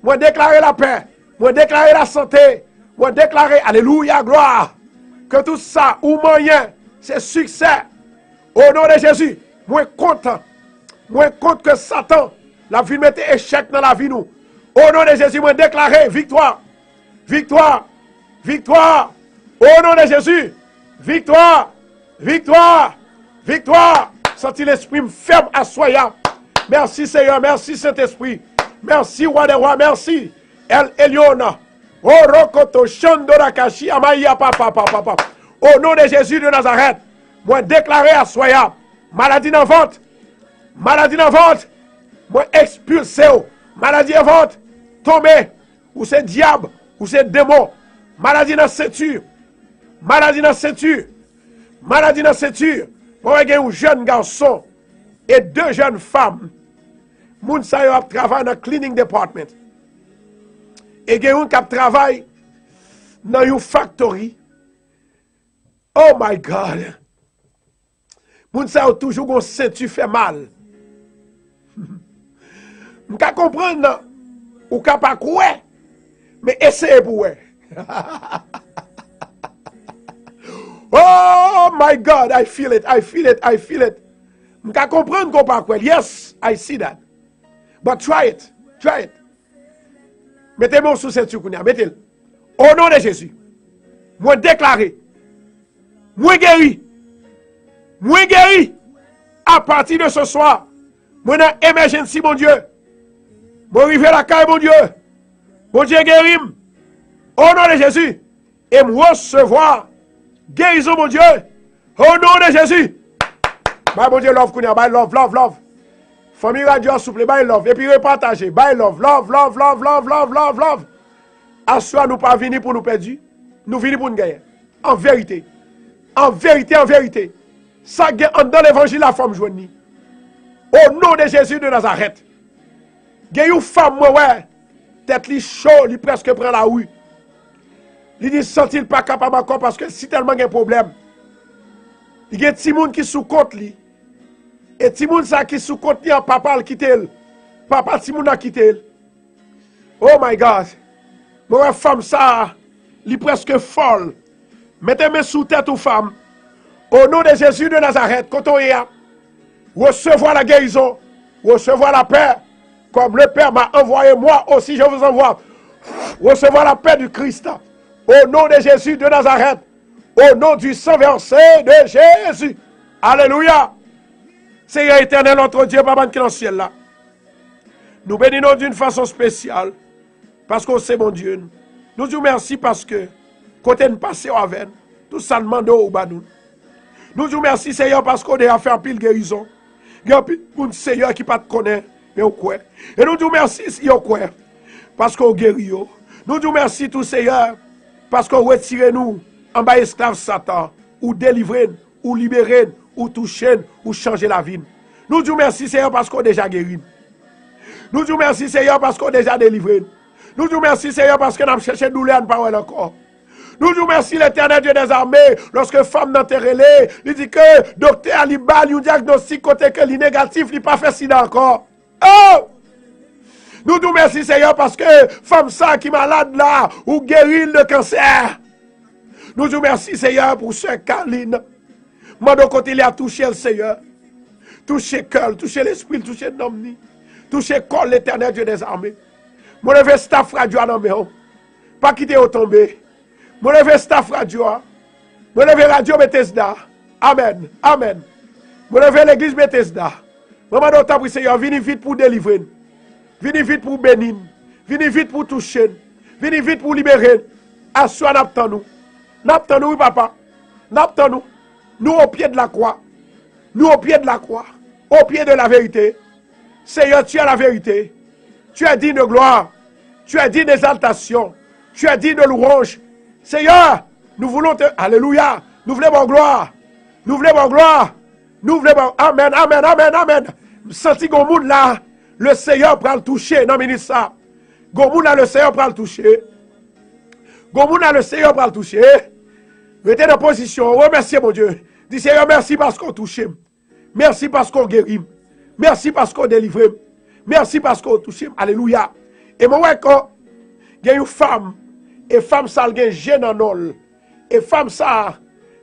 Moi déclarer la paix. Moi déclarer la santé. Moi déclarer, alléluia, gloire. Que tout ça, ou moyen, c'est succès. Au nom de Jésus. Moi content que Satan, la vie mette échec dans la vie nous. Au nom de Jésus, moi déclarer victoire. Au nom de Jésus, victoire. Senti l'esprit me ferme à soya. Merci Seigneur, merci Saint-Esprit. Merci Roi des Rois, merci. El Eliona. Orokoto Shandora Kashi Amaya papa. Au nom de Jésus de Nazareth, moi déclarer à soya. Maladie dans le ventre. Maladie dans ventre, moi expulsé. Maladie dans ventre, tombé. Ou c'est diable, ou c'est démon. Maladie dans ceinture. Maladie dans ceinture. Maladie dans ceinture. Moi, j'ai un jeune garçon et 2 jeunes femmes. Moun sa yo ap travail dans le cleaning department. Et il y a un qui travaille dans une factory. Oh my God. Moun sa yo toujours gon ceinture fait mal. Je peux comprendre ou ka pas croire, mais essayez pour ouais. Oh my God, I feel it, I feel it, I feel it. Je peux comprendre qu'on pas croire. Yes, I see that. But try it, try it. Mettez-moi sous ceinture, mettez-le. Au nom de Jésus, moi déclaré, moi guéri, à partir de ce soir, moi dans emergency, mon Dieu, moi arrivé la caille, mon Dieu guéri, au nom de Jésus, et me recevoir guérison, mon Dieu, au nom de Jésus. Bye, mon Dieu, love, bye, love, love, love. Famille radio, souple, bye, love, et puis repartager, bye, love, love, love, love, love, love, love, love. Assois nous pas venir pour nous perdre, nous venir pour nous gagner. En vérité, en vérité, en vérité. Ça dans l'évangile la femme joigne. Au nom de Jésus de Nazareth. Il y a une femme, ouais, tête li chaud, li presque prend la rue. Il dit, sent-il pas capable encore parce que si tellement il y a un problème. Il y a des gens qui sous compte li. Et des gens qui sous compte li, papa le quitte. Papa des gens a quitté. Oh my God. Moi, femme ça, li presque folle. Mettez-moi sous tête aux femmes. Au nom de Jésus de Nazareth, quand on y a, recevoir la guérison, recevoir la paix, comme le Père m'a envoyé, moi aussi je vous envoie. Recevoir la paix du Christ. Au nom de Jésus de Nazareth, au nom du sang versé de Jésus. Alléluia. Seigneur éternel, notre Dieu, Papa qui est dans le ciel là. Nous bénissons d'une façon spéciale, parce que c'est mon Dieu. Nous disons merci parce que, côté de passer à veine, tout ça demande au banou. Nous disons merci Seigneur parce qu'on a fait un pile guérison. Il y a un pile Seigneur qui ne pas te connaît, mais au quoi. Et nous disons merci Seigneur parce qu'on guérit. Nous disons merci tout Seigneur parce qu'on retire nous en bas esclave Satan, ou délivrer, ou libérer, ou toucher, ou changer la vie. Nous disons merci Seigneur parce qu'on déjà guéri. Nous disons merci Seigneur parce qu'on déjà délivré. Nous disons merci Seigneur parce qu'on a cherché douleur à ne pas encore. Nous disons merci l'Éternel Dieu des armées. Lorsque femme n'a relé, il dit que docteur Alibal, il diagnostic côté que l'innégatif, il n'a pas fait sida encore. Oh! Nous disons merci Seigneur parce que femme ça qui est malade là, ou guérit le cancer. Nous disons merci Seigneur pour ce Caroline. Moi de côté il a touché le Seigneur. Touché cœur, touché l'esprit, touché l'homme. Touché corps l'Éternel Dieu des armées. Moi levé staff radio dans mes pas quitter au tomber. Moi levé staff radio. Moi levé radio Bethesda. Amen. Amen. Moi levé l'église Bethesda. Maman d'autant pour Seigneur, venez vite pour délivrer. Venez vite pour bénir. Venez vite pour toucher. Venez vite pour libérer. Assois n'attend nous. N'attend nous, oui, papa. N'attend nous. Nous au pied de la croix. Nous au pied de la croix. Au pied de la vérité. Seigneur, tu es la vérité. Tu es digne de gloire. Tu es digne d'exaltation. Tu es digne de louange. Seigneur, nous voulons te... Alléluia. Nous voulons mon gloire. Nous voulons mon gloire. Nous voulons... Amen, amen, amen, amen. Senti qu'on monde là, le Seigneur prend le toucher. Non, ministre ça. Gomoun là, le Seigneur prend le toucher. Gomoun là, le Seigneur prend le toucher. Mettez dans position. Remerciez mon Dieu. Dis Seigneur, merci parce qu'on touche. Merci parce qu'on guérit. Merci parce qu'on délivre. Merci parce qu'on touche. Alléluia. Et moi, quand il y a une femme, et femme ça, elle a un gène en ol. Et femme ça,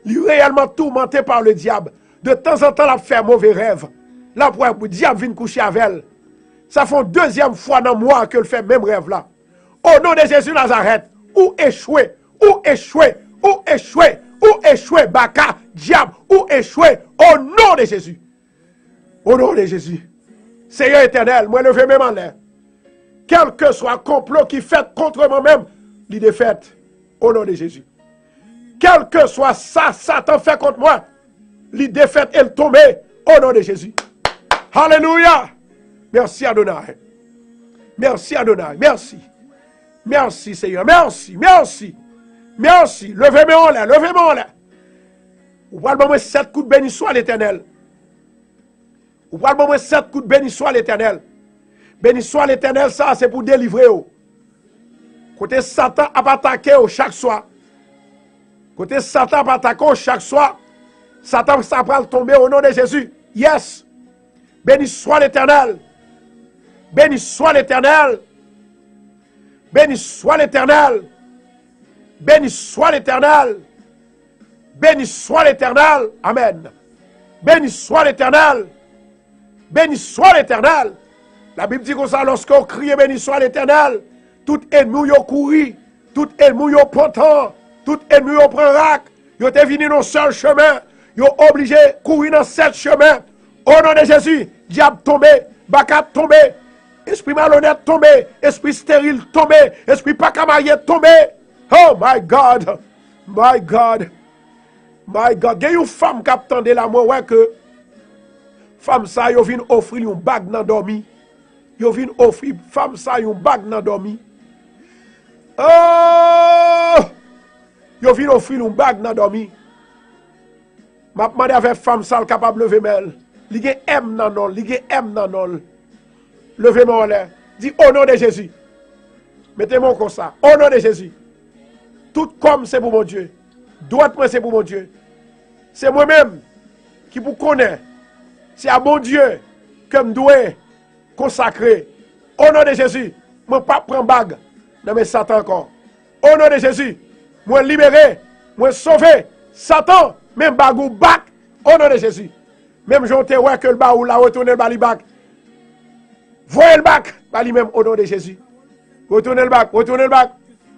elle est réellement tourmentée par le diable. De temps en temps, elle fait un mauvais rêve. Là, pour le diable vient coucher avec elle. Ça fait une deuxième fois dans moi qu'elle fait le même rêve là. Au nom de Jésus Nazareth, ou échoué, ou échoué, ou échoué, ou échoué, baka, diable, ou échoué, au nom de Jésus. Au nom de Jésus. Seigneur éternel, moi levé même en l'air. Quel que soit le complot qui fait contre moi-même, il est fait au nom de Jésus. Quel que soit ça, Satan fait contre moi, il défaite et il tombe au nom de Jésus. Alléluia. Merci Adonai. Merci Adonai. Merci. Merci Seigneur. Merci. Merci. Merci. Levez-moi en l'air. Levez-moi en l'air. Vous parlez moi 7 coups de béni soit l'Éternel. Vous parlez moi 7 coups de béni soit l'Éternel. Béni soit l'Éternel, ça c'est pour délivrer. Côté Satan a attaqué chaque soir. Côté Satan a attaqué chaque soir. Satan ça va tomber au nom de Jésus. Yes. Béni soit l'Éternel. Béni soit l'Éternel. Béni soit l'Éternel. Béni soit l'Éternel. Béni soit l'Éternel. Amen. Béni soit l'Éternel. Béni soit l'Éternel. La Bible dit comme ça, lorsqu'on crie béni soit l'Éternel, tout ennemi yo couru, tout ennemi yo pontant, tout ennemi yo prend rac, yo te venu dans seul chemin, yo obligé courir dans 7 chemins. Au nom de Jésus, diable tombé, bacat tombé, esprit malhonnête tombé, esprit stérile tombé, esprit pas camarié tombé. Oh my God, my God, my God. Il y a une femme qui attend de la mort, ouais que femme ça, yo vient offrir une bague dans dormi. Yo vient offrir femme ça une bague dans dormi. Oh! Yo vient offrir une bague dans dormi. M'a demandé avec femme ça capable lever mel. Li gen M nan non, li gen M nan non. Levez-moi en l'air. Dis au nom de Jésus. Mettez-moi comme ça. Au nom de Jésus. Tout comme c'est pour mon Dieu. Droite moi c'est pour mon Dieu. C'est moi-même qui vous connais. C'est à mon Dieu que je dois consacrer. Au nom de Jésus, je ne pas prendre bague dans mes Satan encore. Au nom de Jésus, moi libéré, moi sauvé. Satan, même bague ou bac. Au nom de Jésus. Même j'entends ouais que le bas ou la retourner le bas li bac. Voyez le bac, bali même au nom de Jésus. Retournez le bac, retournez le bac.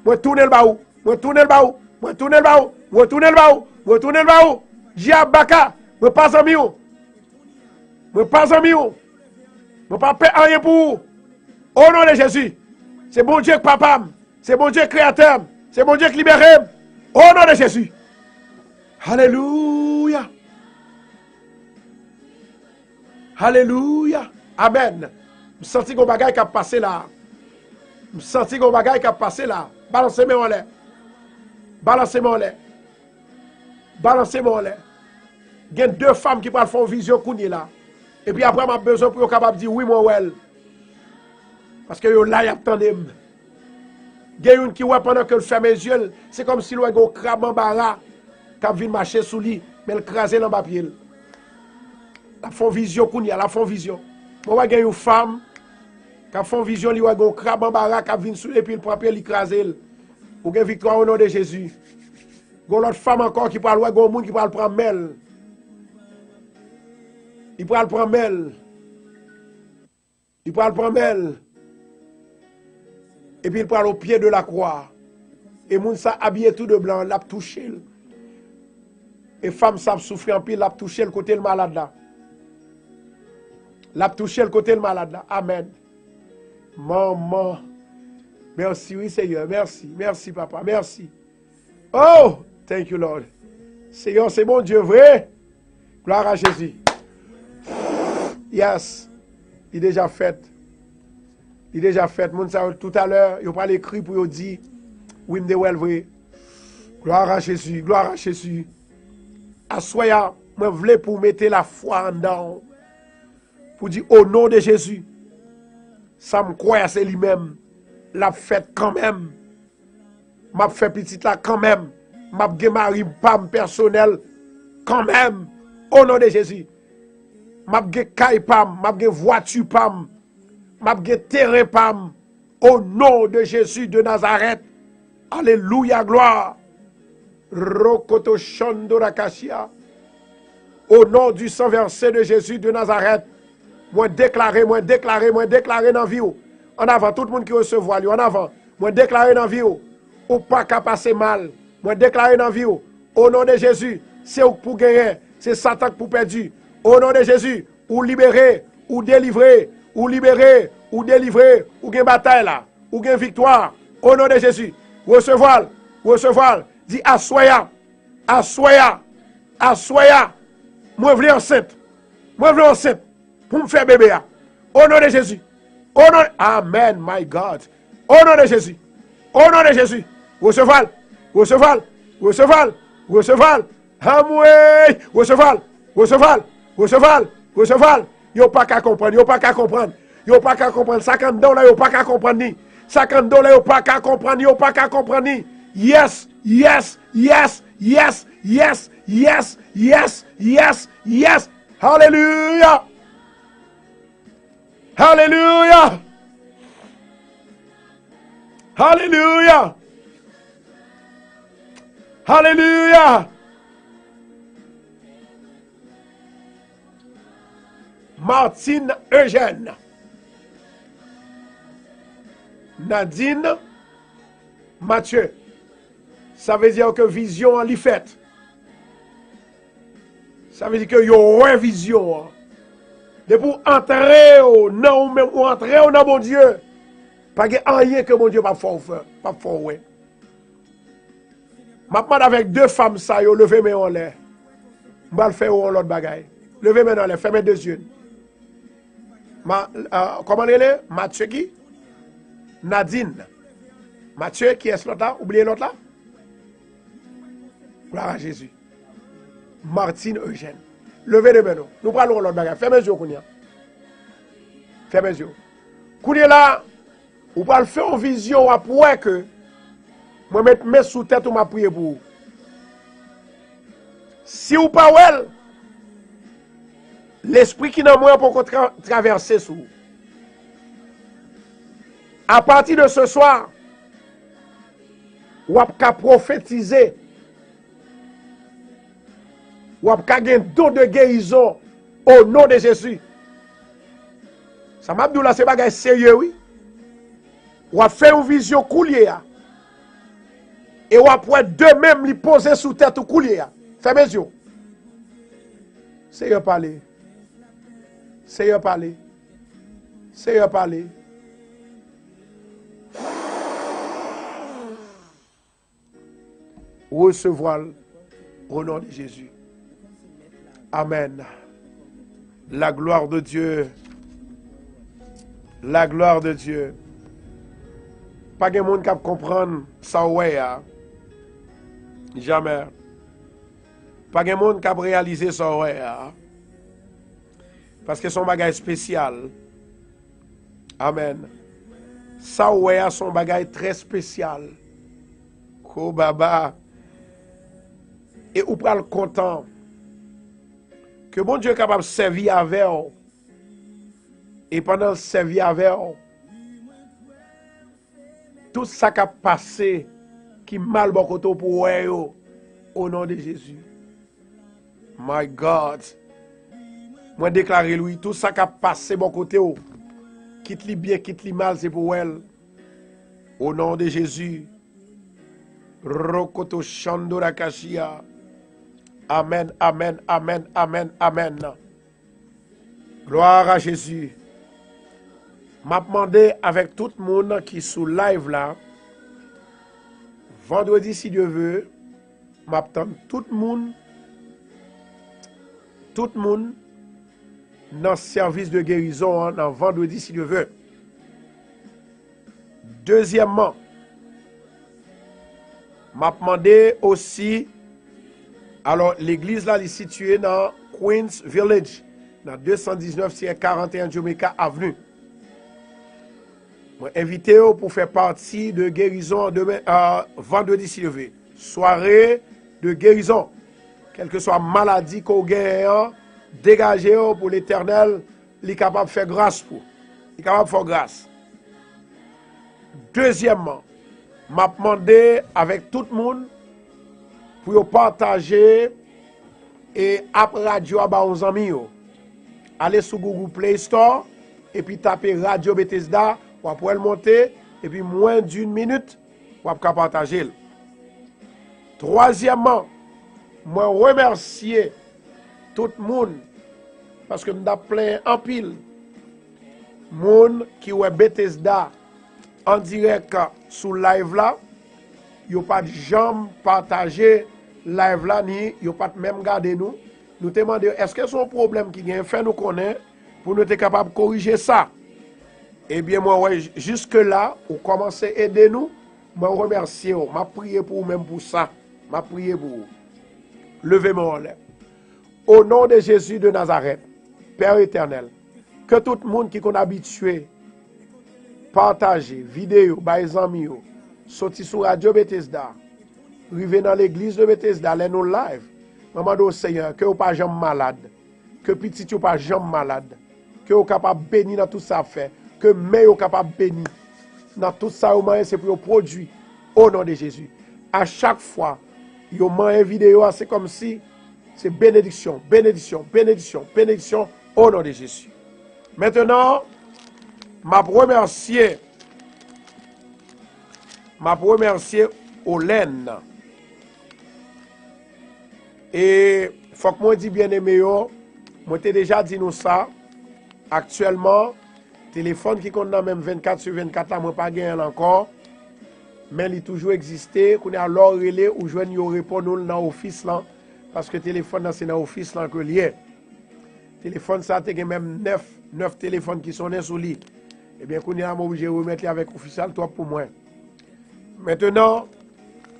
Moi tourner le bas ou, moi tourner le bas ou, moi tourner le bas ou, moi tourner le bas ou, moi tourner le bas ou. Diable baka, moi pas en mieux. Moi pas en mieux. Moi pas payer rien pour vous. Au nom de Jésus. C'est bon Dieu que papa, c'est bon Dieu créateur, c'est bon Dieu qui libère. Au nom de Jésus. Alléluia. Alléluia. Amen. Je sens que bagay qui a passé là. Je sens que bagay qui a passé là. Balancez-moi en l'air. Balancez-moi en l'air. Balancez-moi en l'air. Il y a 2 femmes qui parlent font vision kounye là. Et puis après, j'ai besoin pour être capable de dire oui, moi, well. Parce que yo là, y a attendez. Il y a une qui voit pendant que je ferme les yeux, c'est comme si le crabe en barra qui vient marcher sous lui, mais le craser dans le papier. La font vision kounye, la font vision. Moi, il y a une femme qui font vision, il y a un crabe en barra qui vient sous lui, et puis le papier l'écraser. Ou une victoire au nom de Jésus. Il y a l'autre femme encore qui parle, il y a un monde qui parle prendre mel. Il peut le prendre mel. Il peut le prendre mel. Et puis il prend au pied de la croix. Et moun sa habillé tout de blanc, l'a touché. Et femme ça souffre en pile, l'a touché le côté le malade là. L'a touché le côté le malade là. Amen. Maman. Merci, oui Seigneur. Merci. Merci papa. Merci. Oh, thank you Lord. Seigneur, c'est bon Dieu vrai. Gloire à Jésus. Yes, il est déjà fait. Il est déjà fait. Tout à l'heure, il pas l'écrit pour dire oui, me vrai. Gloire à Jésus, gloire à Jésus. Assoya, moi voulais pour mettre la foi en dedans. Pour dire au nom de Jésus, ça me croit c'est lui-même. L'a fait quand même. M'a fait petit là quand même. M'a gen mari pam personnel quand même. Au nom de Jésus. M'a gen kay pam, m'a gen voiture pam, m'a gen terrain pam. Au nom de Jésus de Nazareth. Alléluia, gloire. Rokoto Shandora Kashia. Au nom du sang versé de Jésus de Nazareth. Moi déclarer dans la vie. En avant, tout le monde qui recevoir, en avant. Moi déclarer dans la vie. Ou pas qu'à passer mal. Moi déclarer dans la vie. Au nom de Jésus, c'est pour gagner. C'est Satan pour perdu. Au nom de Jésus, ou libérer, ou délivrer, ou libérer, ou délivrer, ou gain bataille là, ou gain victoire. Au nom de Jésus, recevoir. Dis assoya. Moi je veux enceinte. pour me faire bébé. Au nom de Jésus. Au nom de... Amen, my God. Au nom de Jésus. Au nom de Jésus. Recevez-le. Recevez-le. Recevez-le. Recevez-le. Amoué. Recevez-le. Recevez-le. Recevez-le. Recevez-le. Yo pas qu'à comprendre. Yo pas qu'à comprendre. Yo pas qu'à comprendre. 50 dollars, yo pas qu'à comprendre ni. 50 dollars, yo pas qu'à comprendre. Yo pas qu'à comprendre ni. Yes. Yes. Yes. Yes. Yes. Yes. Yes. Yes. Yes. Hallelujah. Hallelujah. Hallelujah. Hallelujah. Martine Eugène. Nadine Mathieu. Ça veut dire que vision en l'y fait. Ça veut dire que y a une vision. De pour entrer au non ou même entrer au nom mon Dieu. Pas que rien que mon Dieu pas faire. Pas faire ouais. Maintenant avec deux femmes ça yo lever mes en l'air. M'va le faire en l'autre bagaille. Levez mes en l'air, fermez deux yeux. Comment elle est? Mathieu qui? Nadine. Mathieu qui est l'autre là? Oubliez l'autre là? Gloire à Jésus. Martine Eugène. Levez les mains. Nous parlons l'autre bagaille. Fermez les yeux, Kounia. Fermez les yeux. Kounia là, vous pouvez faire une vision après que moi mettre mes sous tête ou m'a prier pour vous. Si vous pas well, l'esprit qui n'a moins pour traverser sous. À partir de ce soir, vous avez prophétiser. Vous avez un don de guérison au nom de Jésus. Ça m'a dit là, c'est pas sérieux, oui. Vous avez fait une vision coulier. Et vous avez de même lui poser sous tête ou coulier. Fermez les yeux. Seigneur parler. Seigneur parler. Seigneur parler. Recevoir au nom de Jésus. Amen. La gloire de Dieu. La gloire de Dieu. Pas de monde qui comprendre ça ouais. Jamais. Pas de monde qui a réalisé ça ouais. Parce que son bagage spécial. Amen. Ça ouais son bagage très spécial. Ko baba. Et ou pral content que bon Dieu est capable de servir avec vous. Et pendant le servir avec vous, tout ça qui a passé, qui mal bon côté pour vous, au nom de Jésus. My God. Moi déclarer lui, tout ça qui a passé bon côté, quitte li bien, quitte li mal, c'est pour elle. Au nom de Jésus. Rokoto Shandora Kashia. Amen, amen, amen, amen, amen. Gloire à Jésus. M'a demandé avec tout le monde qui est sous live là, vendredi si Dieu veut, m'attend tout le monde dans le service de guérison dans vendredi si Dieu veut. Deuxièmement, m'a demandé aussi. Alors, l'église là est située dans Queens Village, dans 219-41 Jamaica Avenue. Je invite vous pour faire partie de guérison demain, vendredi si vous voulez. Soirée de guérison. Quelle que soit maladie qu'on gagne, dégagez pour l'éternel, il est capable de faire grâce pour. Il est capable de faire grâce. Deuxièmement, m'a demandé avec tout le monde pour partager et après radio à aux amis. Allez sur Google Play Store et puis tapez Radio Bethesda, vous pouvez le monter et puis moins d'une minute, vous pouvez partager. Troisièmement, moi remercier tout le monde parce que nous avons plein en pile monde qui est Bethesda en direct sur live là. Yo pas de jambe partager live là ni yo pas même garder nous. Nous demandons est-ce que son problème qui vient fait nous connaître pour nous être capables de corriger ça. Eh bien, moi, ouais, jusque-là, vous commencez à aider nous. Je vous remercie. Je prie pour vous-même pour ça. Je prie pour vous. Levez-moi en l'air. Au nom de Jésus de Nazareth, Père éternel, que tout le monde qui est habitué, partager, vidéo, les amis, sorti sur Radio Bethesda, arriver dans l'église de Bethesda, les nous live. Maman do Seigneur, que vous pas jamais malade, que petit vous pas jamais malade, que vous capable de bénir dans tout ça fait, que mais vous capable de bénir dans tout ça vous c'est pour produit au nom de Jésus. À chaque fois, vous mangez une vidéo, c'est comme si c'est bénédiction, bénédiction, bénédiction, bénédiction au nom de Jésus. Maintenant, m'a remercier Olen. Et faut que moi dis bien aimé moi t'ai déjà dit nous ça. Actuellement, téléphone qui compte même 24 sur 24 là, moi pas gagné encore. Mais il toujours existé, qu'on a alors relé ou joindre yo répondre dans office là parce que téléphone là c'est dans office là que lié. Téléphone ça t'ai même 9 téléphones qui sont sur lui. Eh bien qu'on est obligé de remettre avec officiel toi pour moi. Maintenant,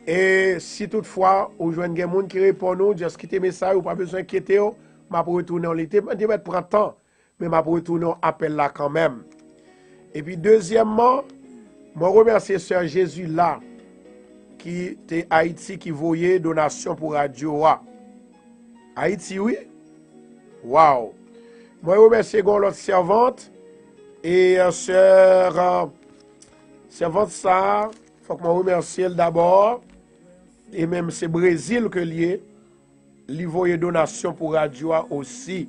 et si toutefois, ou joignez des gens qui répondent, nous, juste quitter message, ou pas besoin de quitter, m'a pour retourner en l'été, je vais prendre temps, mais m'a pour retourner en appel là quand même. Et puis deuxièmement, je remercie Sœur Jésus là, qui était Haïti, qui voyait donation pour Radio A. Haïti, oui? Wow! Je remercie l'autre servante, et Sœur servante ça, faut que je remercie d'abord. Et même c'est Brésil que lié, li voye donation pour Radio aussi.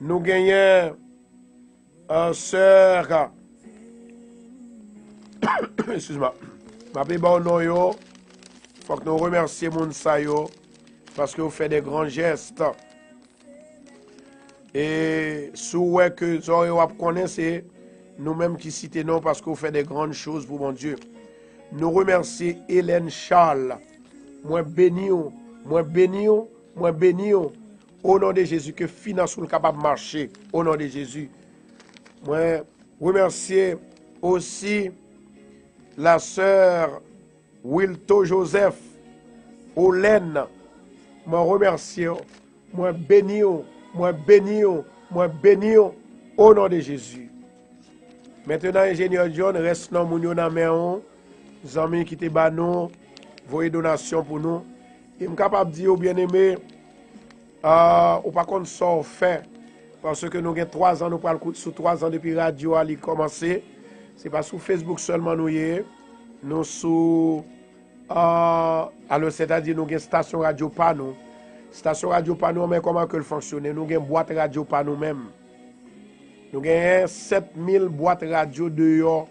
Nous gagnons sœur, excuse-moi, m'appelle bon nom yo, faut que nous remercions moun sa yo, parce que vous faites des grands gestes. Et sous que vous connaissez, nous-mêmes qui citons non parce que vous faites des grandes choses pour mon Dieu. Nous remercions Hélène Charles. Moi béni, moi béni, moi béni. Au nom de Jésus, que finance soit capable de marcher. Au nom de Jésus. Moi remercie aussi la sœur Wilto Joseph. Olène. Moi remercie. Moi béni, moi béni, moi béni. Au nom de Jésus. Maintenant, ingénieur John reste dans mon yon nan men. Les amis qui te ba nous, voyez donation pour nous. Et je suis capable de dire, bien aimé, ou pas contre ça fait, parce que nous avons 3 ans, nous parlons sous 3 ans depuis Radio a commencé. Ce n'est pas sur Facebook seulement nous y est. Nous sur, alors c'est-à-dire nous avons une station radio pas nous. Station radio pas nous, mais comment que le fonctionne? Nous avons une boîte radio pas nous-mêmes. Nous avons 7000 boîtes radio dehors.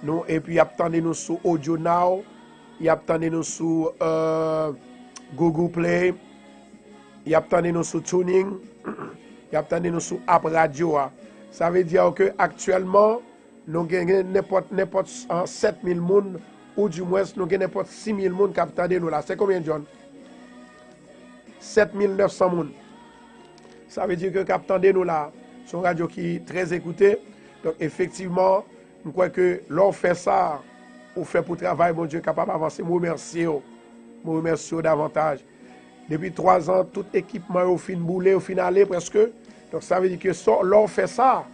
Nous, et puis, attendez-nous sur Audio Now, attendez-nous sur Google Play, attendez-nous sur Tuning, attendez-nous sur App Radio. Ça veut dire que actuellement, nous avons n'importe 7000 personnes, ou du moins, nous avons n'importe 6000 personnes qui attendent nous là. C'est combien, John? 7900 personnes. Ça veut dire que attendez nous là. C'est une radio qui est très écoutée. Donc, effectivement, je crois que l'on fait ça, on fait pour travail, mon Dieu, capable d'avancer. Je vous remercie davantage. Depuis 3 ans, tout équipement au fin boulé, au fin aller presque. Donc ça veut dire que l'on fait ça,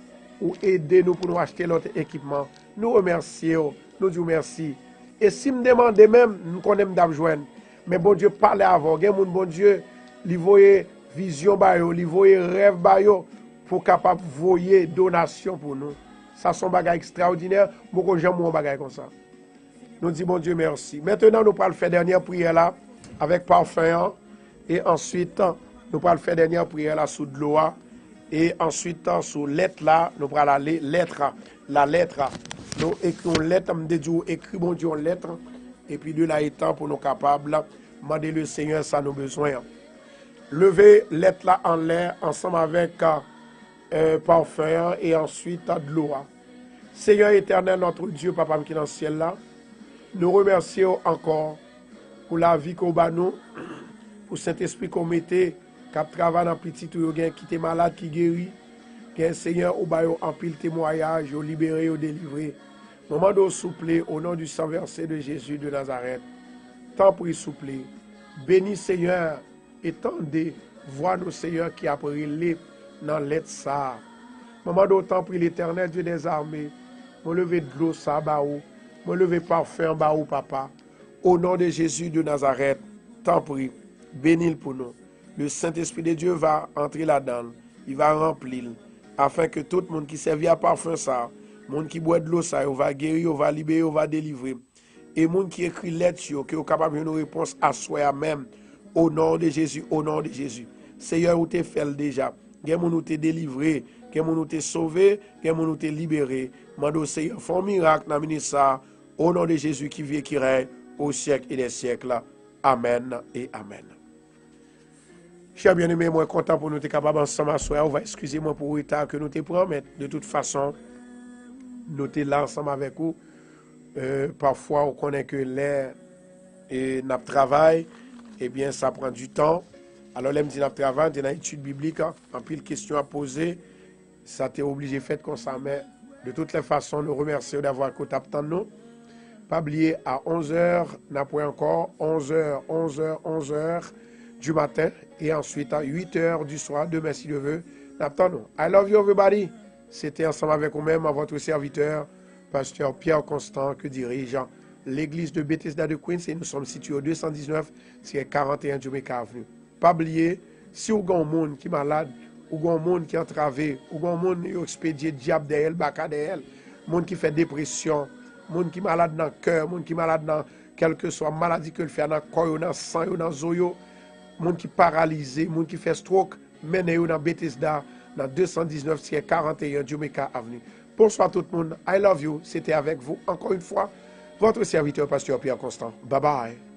ou aider nous pour nous acheter l'autre équipement. Nous remercions, nous disons merci. Et si me demandez même, nous connaissons d'abjoindre. Mais bon Dieu, parlez avant. Bon Dieu, lui voyez vision, lui voyez rêve, pour capable voyer donation pour nous. Ça, c'est un bagage extraordinaire. Beaucoup de gens ont un bagage comme ça. Nous disons, bon Dieu, merci. Maintenant, nous allons faire dernière prière là, avec parfum. Et ensuite, nous allons faire dernière prière là, sous de l'eau. Et ensuite, sous lettre là, nous allons aller lettre. La lettre. Nous écrivons lettre, nous écrit, bon Dieu, une lettre. Et puis, de là étant, pour nous capables, demander le Seigneur, ça nous besoin. Levez lettre là en l'air, ensemble avec parfum et ensuite de l'eau. Seigneur éternel, notre Dieu, Papa qui est dans le ciel là, nous remercions encore pour la vie qu'on a nous, pour cet esprit qu'on mettait Cap travail dans petit ou qui était malade qui guérit. Que Seigneur, au bail en pile témoignage, au libéré, au délivré. Moment de souple au nom du sang versé de Jésus de Nazareth. Tant pris souple. Bénis Seigneur, étendez, vois nos Seigneur qui a brûlé dans l'aide ça. Moment d'autant pris l'Éternel Dieu des armées. Mon lever de l'eau ça baou. Mon lever parfum baou papa. Au nom de Jésus de Nazareth, tant pris, bénis pour nous. Le Saint-Esprit de Dieu va entrer là-dedans. Il va remplir. Afin que tout le monde qui servit à parfum ça, le monde qui boit de l'eau ça, il va guérir, il va libérer, il va délivrer. Et le monde qui écrit lettre, qui est capable de nous répondre à soi même. Au nom de Jésus, au nom de Jésus. Seigneur, où t'es fait déjà. Quelqu'un nous t'es délivré, quelqu'un nous t'es sauvé, quelqu'un nous t'es libéré. Mando Seigneur, fais un miracle dans le ça. Au nom de Jésus qui vit et qui règne au siècle et des siècles. Amen et Amen. Chers bien-aimés, moi content pour nous être capables ensemble à soir. On va excuser moi pour le retard que nous te prenons, mais de toute façon, nous sommes là ensemble avec vous. Parfois, on connaît que l'air et notre travail, eh bien, ça prend du temps. Alors, là, me dit notre travail, tu as une étude biblique, en pile question à poser, ça t'est obligé de faire comme ça, mais de toutes les façons, nous remercions d'avoir écouté de nous. Pas oublier à 11h, n'a pas encore 11h du matin et ensuite à 8h du soir, demain si Dieu veut. N'attendons. I love you everybody. C'était ensemble avec vous-même, à votre serviteur, pasteur Pierre Constant, que dirige l'église de Bethesda de Queens et nous sommes situés au 219, c'est 41 Jamaica Avenue. Pas oublier, si vous avez un monde qui est malade, ou un monde qui est entravé, ou un monde qui est expédié diable derrière, baka derrière, monde qui fait dépression, monde qui est malade dans le cœur, monde qui est malade dans quelle que soit maladie que le fait dans le corps, dans le sang, dans le zoyo, monde qui est paralysé, monde qui fait stroke, menez-vous dans Bethesda, dans 219, c'est 41 Jamaica Avenue. Bonsoir tout le monde, I love you, c'était avec vous encore une fois, votre serviteur pasteur Pierre Constant. Bye bye.